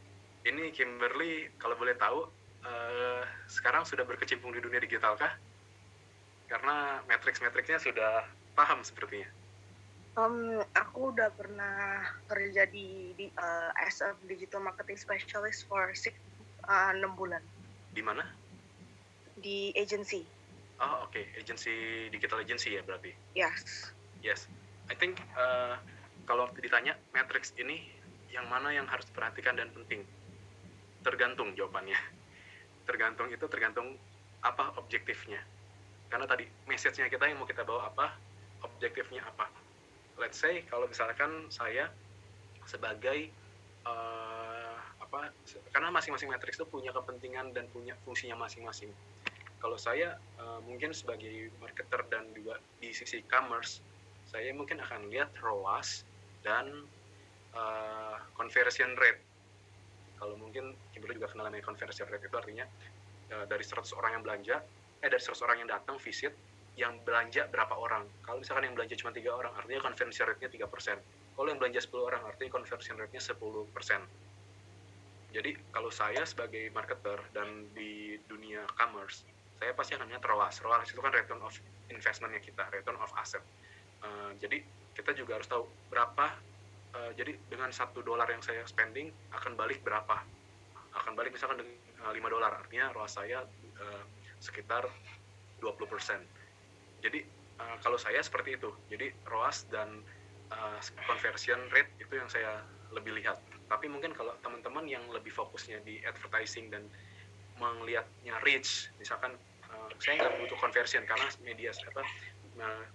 ini Kimberly kalau boleh tahu sekarang sudah berkecimpung di dunia digital kah? Karena matriks-matriksnya sudah paham sepertinya. Aku udah pernah kerja as a digital marketing specialist for 6 bulan Di mana? di agency. Oh, oke. Agency, digital agency ya berarti? Yes. Yes. I think kalau ditanya matriks ini yang mana yang harus diperhatikan dan penting? Tergantung jawabannya. Tergantung apa objektifnya. Karena tadi message-nya kita yang mau kita bawa apa, objektifnya apa. Let's say kalau misalkan saya sebagai karena masing-masing matriks itu punya kepentingan dan punya fungsinya masing-masing. Kalau saya mungkin sebagai marketer dan juga di sisi commerce, saya mungkin akan lihat ROAS dan conversion rate. Kalau mungkin Kimberly juga kenal namanya conversion rate, itu artinya dari 100 orang yang belanja, dari 100 orang yang datang visit, yang belanja berapa orang. Kalau misalkan yang belanja cuma 3 orang, artinya conversion rate-nya 3%. Kalau yang belanja 10 orang, artinya conversion rate-nya 10%. Jadi kalau saya sebagai marketer dan di dunia commerce, saya pasti akan lihat ROAS. ROAS itu kan return of investment-nya kita, return of asset. Jadi kita juga harus tahu berapa, jadi dengan $1 yang saya spending akan balik berapa. Akan balik misalkan dengan $5, artinya ROAS saya sekitar 20%. Jadi kalau saya seperti itu. Jadi ROAS dan conversion rate itu yang saya lebih lihat. Tapi mungkin kalau teman-teman yang lebih fokusnya di advertising dan melihatnya reach, misalkan saya nggak butuh conversion karena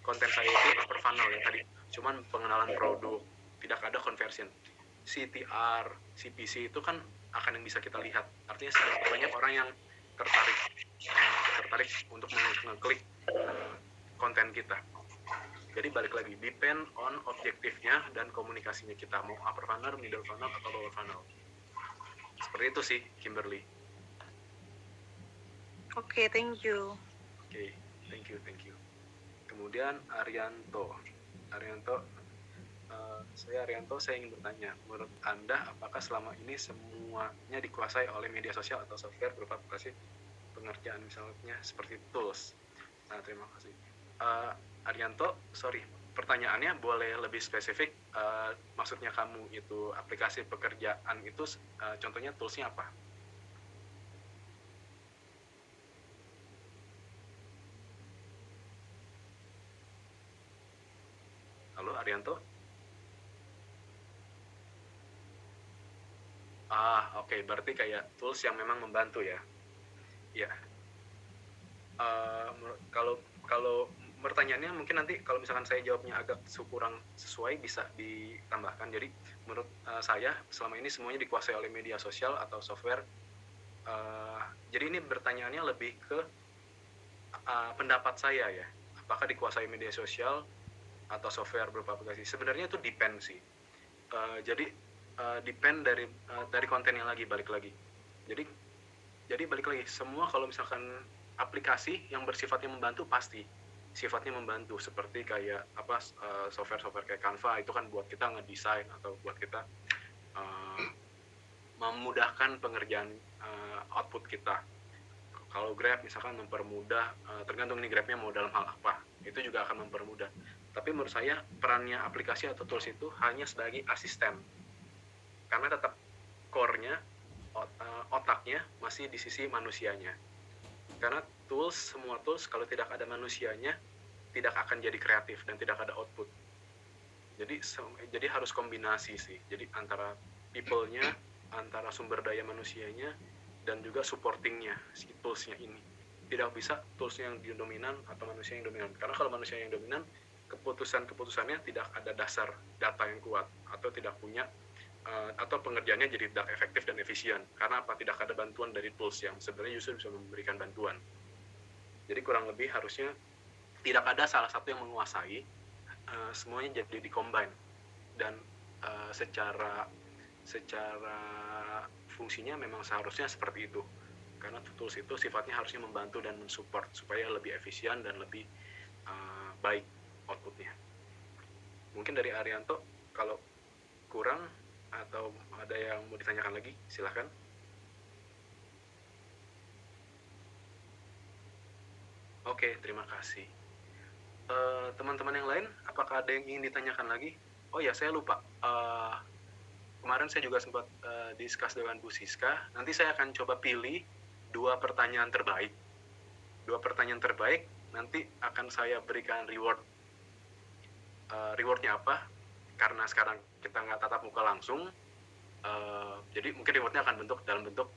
konten saya itu upper funnel ya tadi, cuman pengenalan produk, tidak ada conversion. CTR, CPC itu kan akan yang bisa kita lihat. Artinya banyak orang yang tertarik untuk mengklik konten kita. Jadi balik lagi, depend on objektifnya dan komunikasinya kita, mau upper funnel, middle funnel, atau lower funnel. Seperti itu sih, Kimberly. Oke, thank you. Oke, thank you. Kemudian Arianto, saya ingin bertanya, menurut Anda apakah selama ini semuanya dikuasai oleh media sosial atau software berupa aplikasi pengerjaan misalnya seperti tools? Nah, terima kasih. Arianto, sorry, pertanyaannya boleh lebih spesifik, maksudnya kamu itu aplikasi pekerjaan itu contohnya toolsnya apa? Halo Arianto? Oke, berarti kayak tools yang memang membantu ya. Ya. Kalau pertanyaannya mungkin nanti kalau misalkan saya jawabnya agak kurang sesuai bisa ditambahkan. Jadi menurut saya selama ini semuanya dikuasai oleh media sosial atau software. Jadi ini pertanyaannya lebih ke pendapat saya ya. Apakah dikuasai media sosial atau software berupa aplikasi? Sebenarnya itu depend sih. Jadi depend dari kontennya lagi, balik lagi. Jadi balik lagi, semua kalau misalkan aplikasi yang bersifatnya membantu pasti sifatnya membantu, seperti kayak software kayak Canva itu kan buat kita ngedesain atau buat kita uh, memudahkan pengerjaan output kita. Kalau Grab misalkan mempermudah, tergantung ini Grabnya mau dalam hal apa, itu juga akan mempermudah. Tapi menurut saya perannya aplikasi atau tools itu hanya sebagai asisten, karena tetap core-nya, otaknya masih di sisi manusianya. Karena semua tools kalau tidak ada manusianya tidak akan jadi kreatif dan tidak ada output. Jadi harus kombinasi sih. Jadi antara people-nya, antara sumber daya manusianya, dan juga supporting-nya, si tools-nya ini. Tidak bisa tools-nya yang dominan atau manusia yang dominan. Karena kalau manusia yang dominan, keputusannya tidak ada dasar data yang kuat, atau tidak punya, atau pengerjaannya jadi tidak efektif dan efisien. Karena apa? Tidak ada bantuan dari tools yang sebenarnya justru bisa memberikan bantuan. Jadi kurang lebih harusnya tidak ada salah satu yang menguasai, semuanya jadi di-combine. Dan secara fungsinya memang seharusnya seperti itu, karena tools itu sifatnya harusnya membantu dan mensupport supaya lebih efisien dan lebih baik outputnya. Mungkin dari Arianto, kalau kurang atau ada yang mau ditanyakan lagi, silahkan. Oke, terima kasih. Teman-teman yang lain, apakah ada yang ingin ditanyakan lagi? Oh ya, saya lupa. Kemarin saya juga sempat discuss dengan Bu Siska. Nanti saya akan coba pilih 2 pertanyaan terbaik. 2 pertanyaan terbaik, nanti akan saya berikan reward. Rewardnya apa? Karena sekarang kita nggak tatap muka langsung, jadi mungkin rewardnya akan dalam bentuk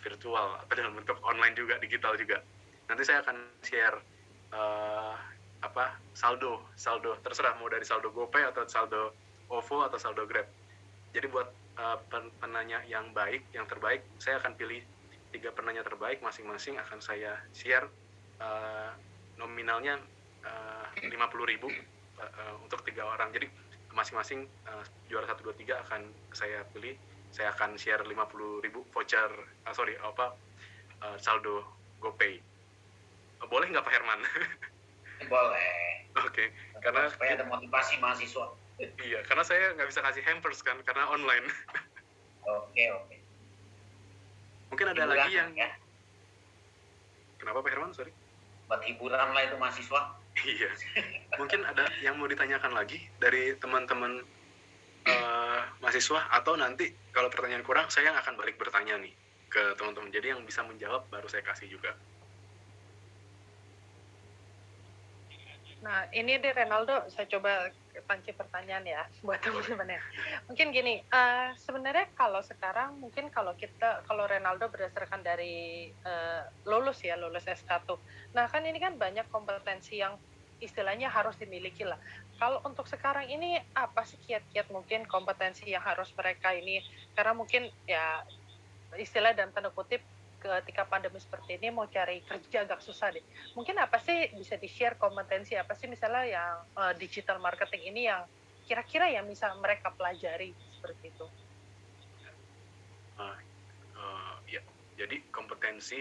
virtual atau dalam bentuk online juga, digital juga. Nanti saya akan share saldo, terserah mau dari saldo GoPay atau saldo OVO atau saldo Grab. Jadi buat penanya yang terbaik, saya akan pilih 3 penanya terbaik, masing-masing akan saya share nominalnya 50.000 untuk 3 orang. Jadi masing-masing juara 1, 2, 3 akan saya pilih, saya akan share 50.000 voucher, saldo GoPay. Boleh nggak Pak Herman? Boleh. Oke, karena supaya ada motivasi mahasiswa. Iya, karena saya nggak bisa kasih hampers kan, karena online. Oke. Mungkin ada Hiburan lagi yang... ya? Kenapa Pak Herman? Sorry. Buat hiburan lah itu mahasiswa. Iya. Mungkin ada yang mau ditanyakan lagi dari teman-teman mahasiswa, atau nanti kalau pertanyaan kurang, saya yang akan balik bertanya nih ke teman-teman. Jadi yang bisa menjawab baru saya kasih juga. Nah, ini deh Renaldo, saya coba panci pertanyaan ya buat teman-teman ya. Mungkin gini, sebenarnya kalau sekarang mungkin kalau Renaldo berdasarkan dari lulus S1. Nah, kan ini kan banyak kompetensi yang istilahnya harus dimiliki lah. Kalau untuk sekarang ini apa sih kiat-kiat mungkin kompetensi yang harus mereka ini, karena mungkin ya istilah dalam tanda kutip ketika pandemi seperti ini mau cari kerja agak susah deh. Mungkin apa sih bisa di-share kompetensi apa sih misalnya yang digital marketing ini yang kira-kira yang bisa mereka pelajari seperti itu? Ya, jadi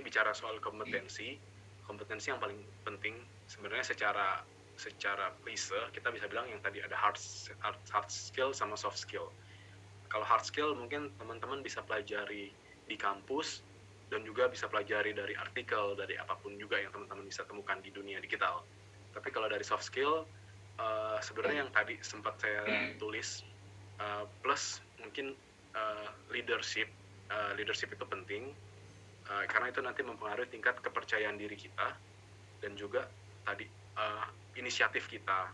bicara soal kompetensi yang paling penting sebenarnya secara klise kita bisa bilang yang tadi ada hard skill sama soft skill. Kalau hard skill mungkin teman-teman bisa pelajari di kampus, dan juga bisa pelajari dari artikel, dari apapun juga yang teman-teman bisa temukan di dunia digital. Tapi kalau dari soft skill, sebenarnya yang tadi sempat saya tulis, plus mungkin leadership itu penting, karena itu nanti mempengaruhi tingkat kepercayaan diri kita, dan juga tadi inisiatif kita,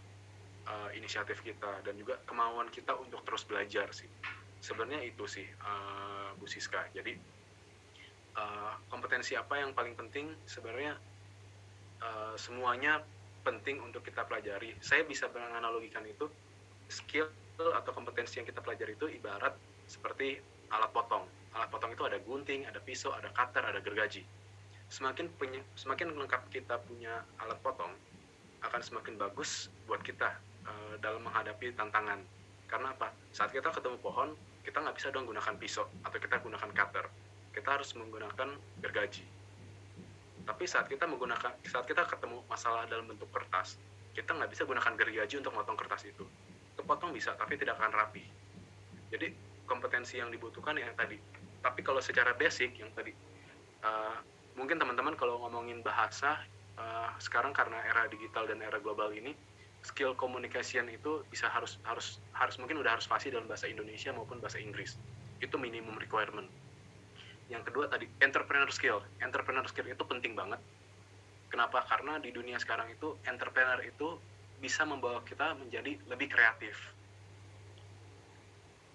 dan juga kemauan kita untuk terus belajar sih. Sebenarnya itu sih, Bu Siska. Jadi kompetensi apa yang paling penting sebenarnya, semuanya penting untuk kita pelajari. Saya bisa menganalogikan itu, skill atau kompetensi yang kita pelajari itu ibarat seperti alat potong. Alat potong itu ada gunting, ada pisau, ada cutter, ada gergaji. Semakin lengkap kita punya alat potong, akan semakin bagus buat kita dalam menghadapi tantangan. Karena apa? Saat kita ketemu pohon, kita nggak bisa dong gunakan pisau atau kita gunakan cutter. Kita harus menggunakan gergaji. Tapi saat kita ketemu masalah dalam bentuk kertas, kita nggak bisa gunakan gergaji untuk motong kertas itu. Kepotong bisa, tapi tidak akan rapi. Jadi kompetensi yang dibutuhkan yang tadi. Tapi kalau secara basic yang tadi, mungkin teman-teman kalau ngomongin bahasa sekarang karena era digital dan era global ini, skill communication itu bisa harus mungkin udah harus fasih dalam bahasa Indonesia maupun bahasa Inggris. Itu minimum requirement. Yang kedua tadi, entrepreneur skill. Entrepreneur skill itu penting banget. Kenapa? Karena di dunia sekarang itu entrepreneur itu bisa membawa kita menjadi lebih kreatif.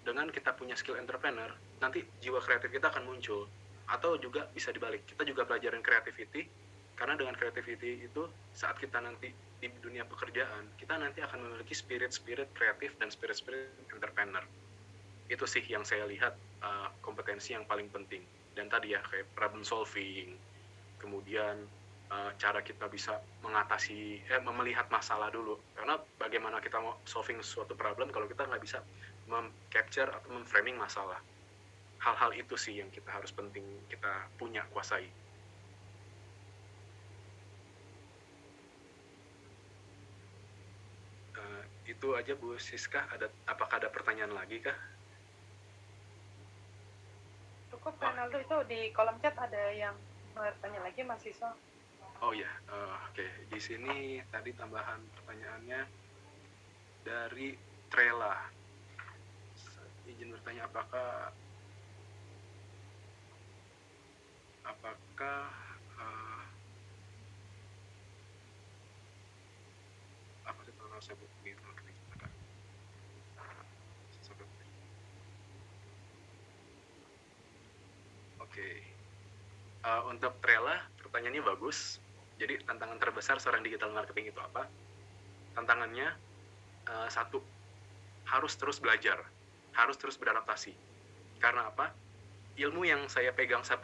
Dengan kita punya skill entrepreneur, nanti jiwa kreatif kita akan muncul. Atau juga bisa dibalik, kita juga pelajarin creativity, karena dengan creativity itu saat kita nanti di dunia pekerjaan, kita nanti akan memiliki spirit kreatif dan spirit entrepreneur. Itu sih yang saya lihat kompetensi yang paling penting. Dan tadi ya kayak problem solving, kemudian cara kita bisa mengatasi, melihat masalah dulu. Karena bagaimana kita mau solving suatu problem kalau kita nggak bisa mem-capture atau mem-framing masalah. Hal-hal itu sih yang kita harus penting kita punya, kuasai. Itu aja Bu Siska. Apakah ada pertanyaan lagi kah? Cukup Renaldo, itu di kolom chat ada yang bertanya lagi mahasiswa. Oh ya, oke. Di sini tadi tambahan pertanyaannya dari Trela. Izin bertanya apakah apa sih kalau saya buat gitu? Oke. Untuk Trela, pertanyaannya bagus. Jadi tantangan terbesar seorang digital marketing itu apa? Tantangannya satu, harus terus belajar, harus terus beradaptasi. Karena apa? Ilmu yang saya pegang 1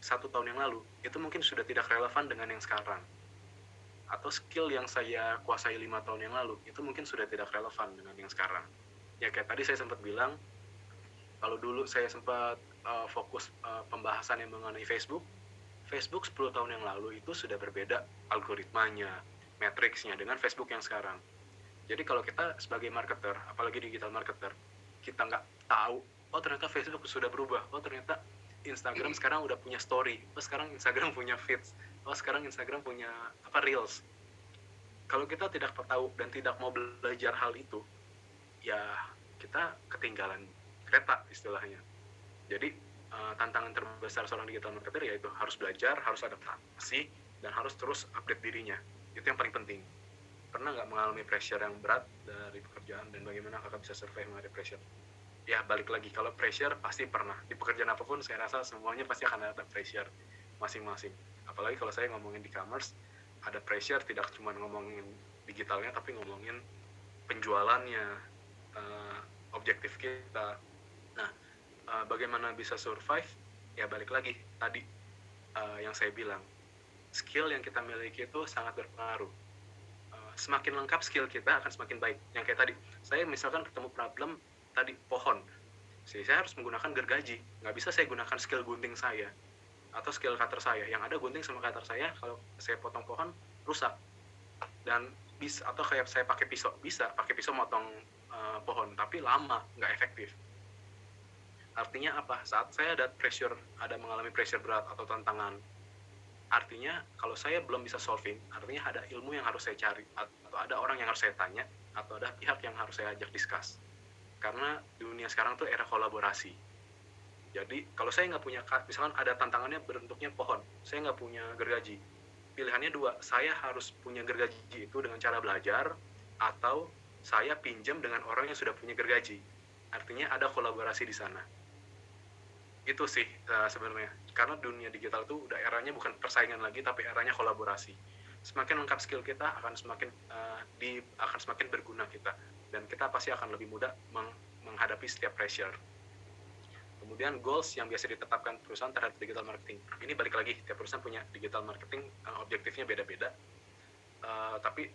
tahun yang lalu itu mungkin sudah tidak relevan dengan yang sekarang. Atau skill yang saya kuasai 5 tahun yang lalu itu mungkin sudah tidak relevan dengan yang sekarang. Ya kayak tadi saya sempat bilang, kalau dulu saya sempat fokus pembahasan yang mengenai Facebook 10 tahun yang lalu itu sudah berbeda algoritmanya, matriksnya dengan Facebook yang sekarang. Jadi kalau kita sebagai marketer, apalagi digital marketer, kita nggak tahu, oh ternyata Facebook sudah berubah, oh ternyata Instagram sekarang udah punya story, oh sekarang Instagram punya feeds, oh sekarang Instagram punya Reels. Kalau kita tidak tahu dan tidak mau belajar hal itu, ya kita ketinggalan kereta istilahnya. Jadi tantangan terbesar seorang digital marketer yaitu harus belajar, harus adaptasi, dan harus terus update dirinya. Itu yang paling penting. Pernah nggak mengalami pressure yang berat dari pekerjaan dan bagaimana kakak bisa survive menghadapi pressure? Ya balik lagi, kalau pressure pasti pernah. Di pekerjaan apapun saya rasa semuanya pasti akan ada pressure masing-masing. Apalagi kalau saya ngomongin di e-commerce, ada pressure tidak cuma ngomongin digitalnya tapi ngomongin penjualannya, objektif kita. Nah, bagaimana bisa survive? Ya balik lagi tadi yang saya bilang, skill yang kita miliki itu sangat berpengaruh. Semakin lengkap skill kita akan semakin baik. Yang kayak tadi, saya misalkan ketemu problem tadi pohon, saya harus menggunakan gergaji. Nggak bisa saya gunakan skill gunting saya atau skill cutter saya. Yang ada gunting sama cutter saya, kalau saya potong pohon rusak. Dan bisa, atau kayak saya pakai pisau, bisa pakai pisau motong pohon, tapi lama, nggak efektif. Artinya apa? Saat saya ada mengalami pressure berat atau tantangan, artinya kalau saya belum bisa solving, artinya ada ilmu yang harus saya cari, atau ada orang yang harus saya tanya, atau ada pihak yang harus saya ajak discuss. Karena dunia sekarang tuh era kolaborasi. Jadi kalau saya nggak punya, misalkan ada tantangannya bentuknya pohon, saya nggak punya gergaji. Pilihannya dua, saya harus punya gergaji itu dengan cara belajar, atau saya pinjam dengan orang yang sudah punya gergaji. Artinya ada kolaborasi di sana. Itu sih sebenarnya, karena dunia digital tuh udah eranya bukan persaingan lagi tapi eranya kolaborasi. Semakin lengkap skill kita akan semakin berguna kita, dan kita pasti akan lebih mudah menghadapi setiap pressure. Kemudian goals yang biasa ditetapkan perusahaan terhadap digital marketing, ini balik lagi tiap perusahaan punya digital marketing, objektifnya beda-beda. Tapi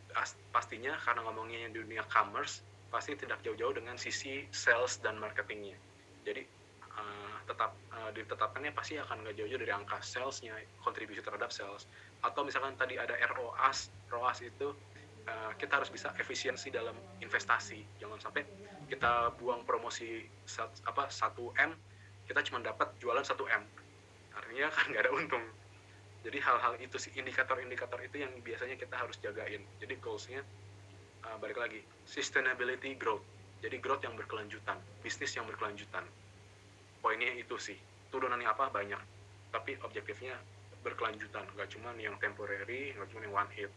pastinya karena ngomongnya dunia commerce, pasti tidak jauh-jauh dengan sisi sales dan marketingnya. Jadi ditetapkannya pasti akan nggak jauh-jauh dari angka salesnya, kontribusi terhadap sales. Atau misalkan tadi ada ROAS itu kita harus bisa efisiensi dalam investasi. Jangan sampai kita buang promosi 1M, kita cuma dapat jualan 1M. Artinya kan nggak ada untung. Jadi hal-hal itu sih, indikator-indikator itu yang biasanya kita harus jagain. Jadi goals-nya balik lagi, sustainability growth. Jadi growth yang berkelanjutan, bisnis yang berkelanjutan. Poinnya itu sih. Turunannya apa? Banyak. Tapi objektifnya berkelanjutan, nggak cuma yang temporary, nggak cuma yang one hit,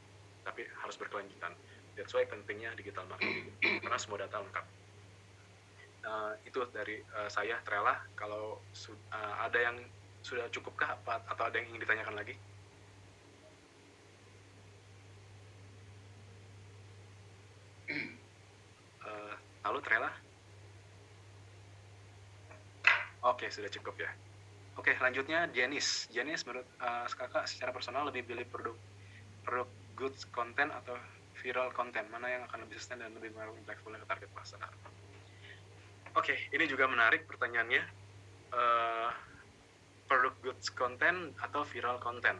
tapi harus berkelanjutan. That's why pentingnya digital marketing, karena semua data lengkap. Itu dari saya, Trella. Kalau ada yang sudah cukupkah atau ada yang ingin ditanyakan lagi? Lalu Trella? Oke, sudah cukup ya. Oke, lanjutnya Janice. Janice, menurut kakak secara personal lebih pilih produk goods content atau viral content? Mana yang akan lebih sustain dan lebih impactful ke target pasar? Oke, ini juga menarik pertanyaannya. Produk goods content atau viral content?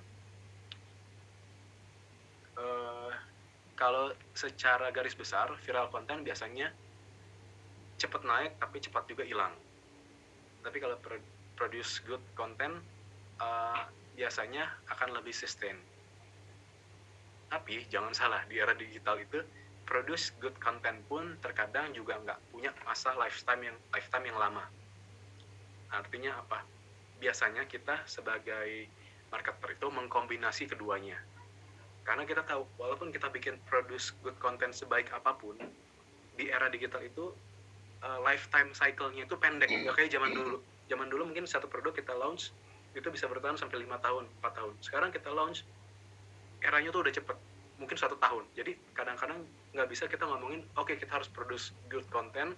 Kalau secara garis besar, viral content biasanya cepat naik tapi cepat juga hilang. Tapi kalau produce good content biasanya akan lebih sustain. Tapi jangan salah, di era digital itu produce good content pun terkadang juga nggak punya masa lifetime yang lama. Artinya apa? Biasanya kita sebagai marketer itu mengkombinasi keduanya. Karena kita tahu, walaupun kita bikin produce good content sebaik apapun, di era digital itu lifetime cycle-nya itu pendek, nggak kayak zaman dulu. Zaman dulu mungkin satu produk kita launch, itu bisa bertahan sampai 5 tahun, 4 tahun. Sekarang kita launch, eranya tuh udah cepet, mungkin 1 tahun. Jadi kadang-kadang nggak bisa kita ngomongin, oke, kita harus produce good content,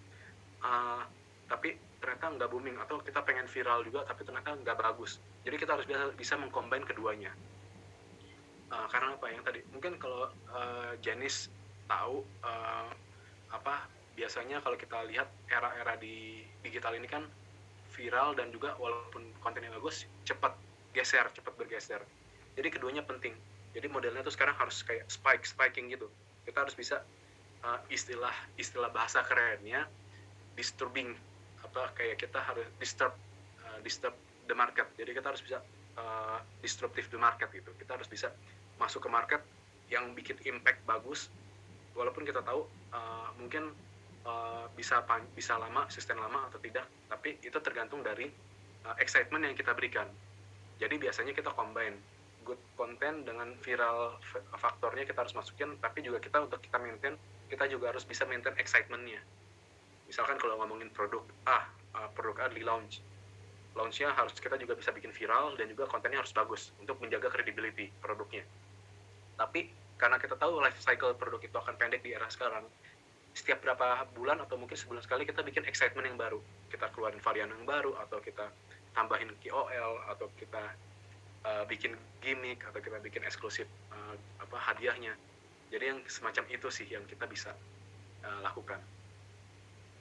tapi ternyata nggak booming, atau kita pengen viral juga, tapi ternyata nggak bagus. Jadi kita harus bisa mengcombine keduanya. Karena apa yang tadi, mungkin kalau Janice tahu, biasanya kalau kita lihat era-era di digital ini kan viral dan juga walaupun kontennya bagus, cepat bergeser. Jadi keduanya penting. Jadi modelnya tuh sekarang harus kayak spiking gitu. Kita harus bisa istilah bahasa kerennya disturbing, kayak kita harus disturb the market. Jadi kita harus bisa disruptive the market gitu. Kita harus bisa masuk ke market yang bikin impact bagus, walaupun kita tahu mungkin bisa lama, sustain lama atau tidak, tapi itu tergantung dari excitement yang kita berikan. Jadi biasanya kita combine good content dengan viral faktornya kita harus masukin, tapi juga untuk kita maintain, kita juga harus bisa maintain excitementnya. Misalkan kalau ngomongin produk A di launchnya harus kita juga bisa bikin viral dan juga kontennya harus bagus untuk menjaga credibility produknya. Tapi karena kita tahu life cycle produk itu akan pendek di era sekarang, setiap berapa bulan atau mungkin sebulan sekali kita bikin excitement yang baru, kita keluarin varian yang baru, atau kita tambahin KOL, atau kita bikin gimmick, atau kita bikin eksklusif hadiahnya. Jadi yang semacam itu sih yang kita bisa lakukan.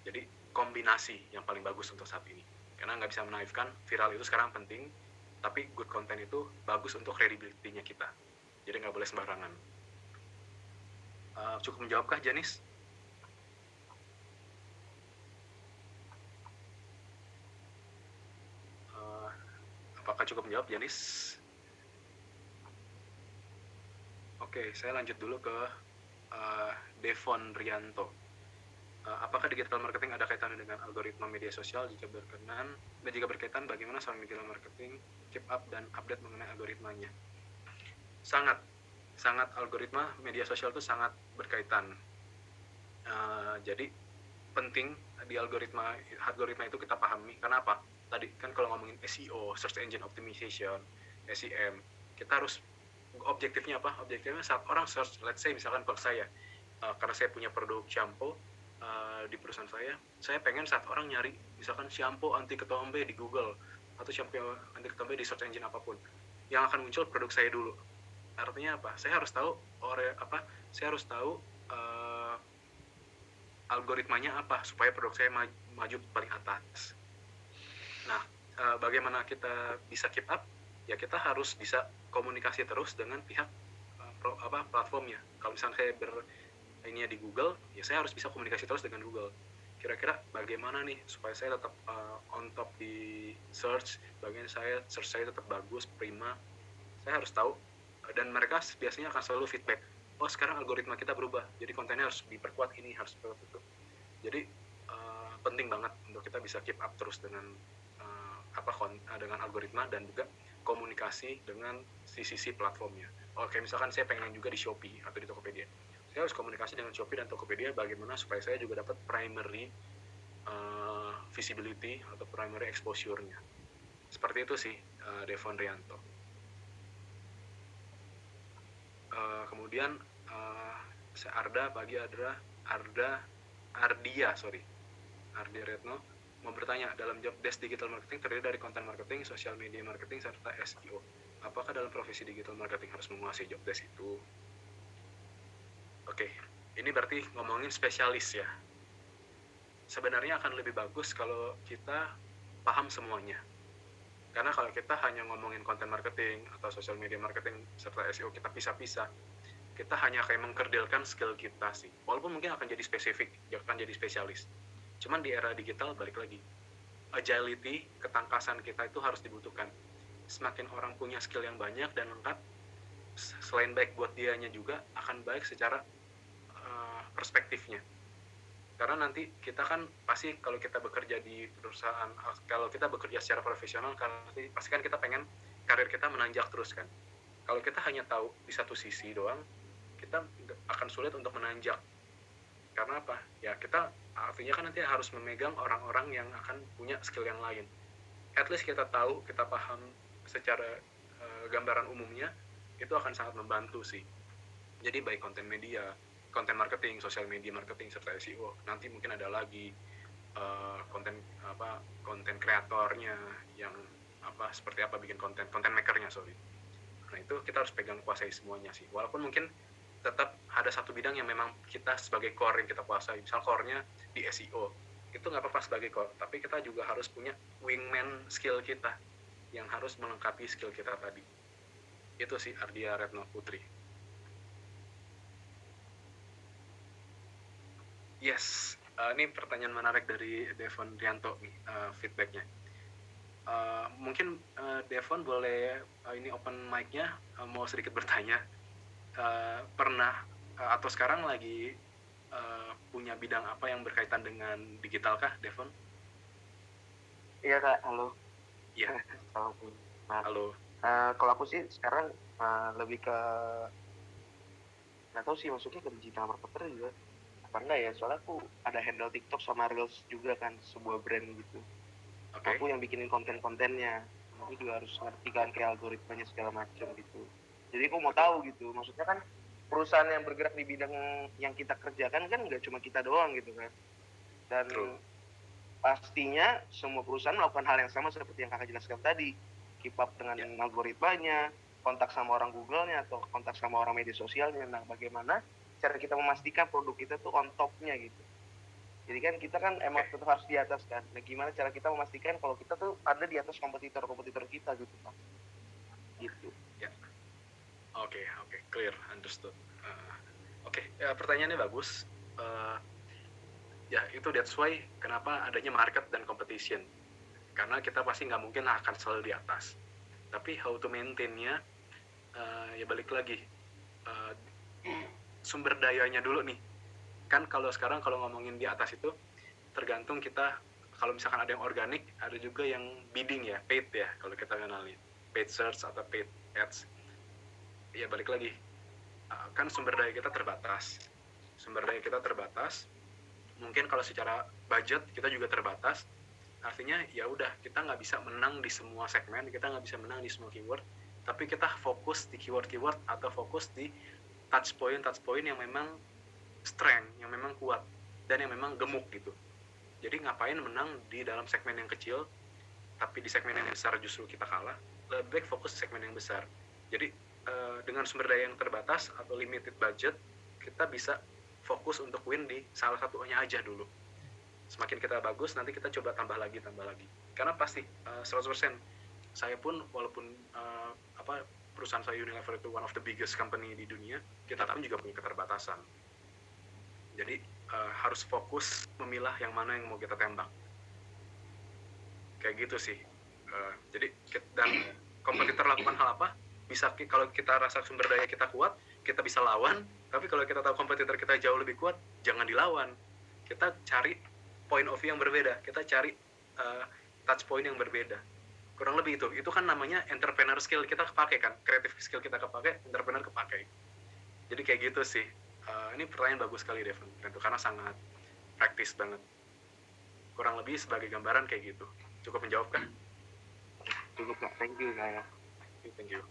Jadi kombinasi yang paling bagus untuk saat ini, karena nggak bisa menaifkan viral itu sekarang penting, tapi good content itu bagus untuk credibility-nya kita. Jadi nggak boleh sembarangan. Cukup menjawabkah, Janice? Apakah cukup menjawab, Janice? Oke, saya lanjut dulu ke Devon Rianto. Apakah digital marketing ada kaitannya dengan algoritma media sosial? Jika berkaitan, bagaimana seorang digital marketing keep up dan update mengenai algoritmanya? Sangat algoritma media sosial itu sangat berkaitan. Jadi penting di algoritma itu kita pahami. Karena apa? Tadi kan kalau ngomongin SEO, search engine optimization, SEM, kita harus objektifnya apa? Objektifnya saat orang search, let's say misalkan kalau saya, karena saya punya produk shampoo di perusahaan saya pengen saat orang nyari misalkan shampoo anti ketombe di Google atau shampoo anti ketombe di search engine apapun, yang akan muncul produk saya dulu. Artinya apa? Saya harus tahu algoritmanya apa supaya produk saya maju paling atas. Nah, bagaimana kita bisa keep up? Ya kita harus bisa komunikasi terus dengan pihak platformnya. Kalau misalnya saya ini di Google, ya saya harus bisa komunikasi terus dengan Google. Kira-kira bagaimana nih supaya saya tetap on top di search, search saya tetap bagus, prima. Saya harus tahu, dan mereka biasanya akan selalu feedback, oh sekarang algoritma kita berubah, jadi kontennya harus diperkuat ini, harus seperti itu. Jadi penting banget untuk kita bisa keep up terus dengan dengan algoritma, dan juga komunikasi dengan sisi platformnya. Oke, misalkan saya pengen juga di Shopee atau di Tokopedia, saya harus komunikasi dengan Shopee dan Tokopedia bagaimana supaya saya juga dapat primary visibility atau primary exposure-nya. Seperti itu sih, Devon Rianto. Kemudian Ardia Retno mau bertanya, dalam job desk digital marketing terdiri dari content marketing, social media marketing, serta SEO. Apakah dalam profesi digital marketing harus menguasai job desk itu? Oke, ini berarti ngomongin spesialis ya. Sebenarnya akan lebih bagus kalau kita paham semuanya. Karena kalau kita hanya ngomongin content marketing atau social media marketing serta SEO, kita pisah-pisah, kita hanya kayak mengkerdilkan skill kita sih. Walaupun mungkin akan jadi spesifik, akan jadi spesialis. Cuman di era digital, balik lagi, agility, ketangkasan kita itu harus dibutuhkan. Semakin orang punya skill yang banyak dan lengkap, selain baik buat dianya juga, akan baik secara perspektifnya. Karena nanti kita kan pasti kalau kita bekerja di perusahaan, kalau kita bekerja secara profesional, pasti kan kita pengen karir kita menanjak terus kan. Kalau kita hanya tahu di satu sisi doang, kita akan sulit untuk menanjak. Karena apa? Ya kita artinya kan nanti harus memegang orang-orang yang akan punya skill yang lain. At least kita tahu, kita paham secara gambaran umumnya, itu akan sangat membantu sih. Jadi baik konten media, konten marketing, social media marketing, serta SEO. Nanti mungkin ada lagi konten kreatornya yang seperti apa bikin konten makernya, sorry. Nah itu kita harus pegang, kuasai semuanya sih. Walaupun mungkin tetap ada satu bidang yang memang kita sebagai core yang kita kuasai. Misal core-nya di SEO, itu nggak apa-apa sebagai core, tapi kita juga harus punya wingman skill kita yang harus melengkapi skill kita tadi. Itu sih Ardia Retno Putri. Yes, ini pertanyaan menarik dari Devon Rianto nih, feedbacknya. Mungkin Devon boleh ini open mic-nya, mau sedikit bertanya. Pernah atau sekarang lagi punya bidang apa yang berkaitan dengan digital kah, Devon? Iya Kak, halo. Iya. Halo. Kalau aku sih sekarang lebih ke, nggak tahu sih maksudnya ke digital marketer juga apa enggak ya, soalnya aku ada handle TikTok sama Reels juga kan, sebuah brand gitu. Okay. Aku yang bikinin konten-kontennya, aku juga harus ngerti kan kayak algoritmanya segala macam gitu. Jadi aku mau tahu gitu, maksudnya kan perusahaan yang bergerak di bidang yang kita kerjakan kan nggak cuma kita doang gitu kan. Dan pastinya semua perusahaan melakukan hal yang sama seperti yang kakak jelaskan tadi, keep up dengan algoritmanya, kontak sama orang Google-nya atau kontak sama orang media sosialnya. Nah bagaimana cara kita memastikan produk kita tuh on top-nya gitu. Jadi kan kita kan emang tetap harus di atas kan. Nah gimana cara kita memastikan kalau kita tuh ada di atas kompetitor-kompetitor kita gitu kan. Gitu. Ya. Oke, clear, understood. Ya, pertanyaannya bagus. Ya itu that's why kenapa adanya market dan competition. Karena kita pasti nggak mungkin akan selalu di atas. Tapi how to maintain-nya, ya balik lagi. Sumber dayanya dulu nih. Kan kalau sekarang kalau ngomongin di atas itu, tergantung kita, kalau misalkan ada yang organik, ada juga yang bidding ya, paid ya, kalau kita kenalin. Paid search atau paid ads. Ya balik lagi, kan sumber daya kita terbatas. Mungkin kalau secara budget kita juga terbatas. Artinya ya udah, kita nggak bisa menang di semua segmen, kita nggak bisa menang di semua keyword, tapi kita fokus di keyword atau fokus di touch point yang memang strength, yang memang kuat dan yang memang gemuk gitu. Jadi ngapain menang di dalam segmen yang kecil, tapi di segmen yang besar justru kita kalah. Lebih baik fokus di segmen yang besar. Jadi dengan sumber daya yang terbatas atau limited budget, kita bisa fokus untuk win di salah satunya aja dulu. Semakin kita bagus, nanti kita coba tambah lagi. Karena pasti 100%. Saya pun walaupun perusahaan saya Unilever itu one of the biggest company di dunia, kita pun juga punya keterbatasan. Jadi harus fokus memilah yang mana yang mau kita tembak. Kayak gitu sih. Jadi dan kompetitor lakukan hal apa? Bisa kalau kita rasa sumber daya kita kuat, kita bisa lawan. Tapi kalau kita tahu kompetitor kita jauh lebih kuat, jangan dilawan. Kita cari point of view yang berbeda. Kita cari touch point yang berbeda. Kurang lebih itu kan namanya entrepreneur skill kita kepake kan, creative skill kita kepake, entrepreneur kepake. Jadi kayak gitu sih. Ini pertanyaan bagus sekali Devon, karena sangat praktis banget. Kurang lebih sebagai gambaran kayak gitu. Cukup menjawab kan? Cukup Kak, thank you Kak ya. Thank you.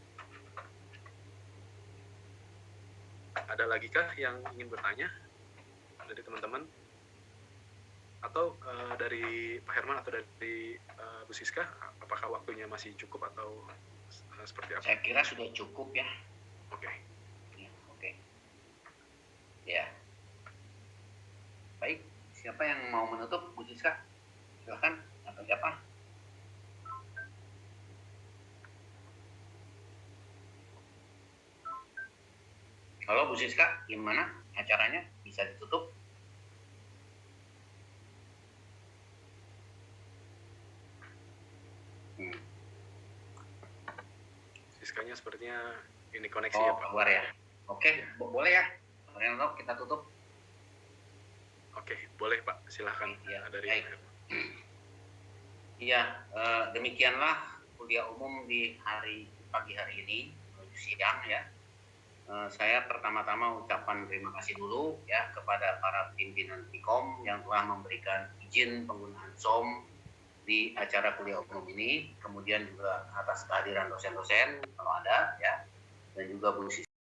Ada lagi kah yang ingin bertanya dari teman-teman? Atau dari Pak Herman atau dari Bu Siska, apakah waktunya masih cukup atau seperti apa? Saya kira sudah cukup ya. Oke. Ya, oke. Ya. Baik, siapa yang mau menutup? Bu Siska, silakan. Atau siapa? Halo Bu Siska, gimana acaranya? Bisa ditutup? Siskanya sepertinya ini koneksi ya Pak. Keluar ya. Oke, boleh ya. Renaldo, kita tutup. Oke, boleh Pak, silahkan. Ya, dari baik. Iya, demikianlah kuliah umum di pagi hari ini, menuju siang ya. Saya pertama-tama ucapan terima kasih dulu ya kepada para pimpinan Pikom yang telah memberikan izin penggunaan Zoom di acara kuliah umum ini, kemudian juga atas kehadiran dosen-dosen kalau ada ya, dan juga Bu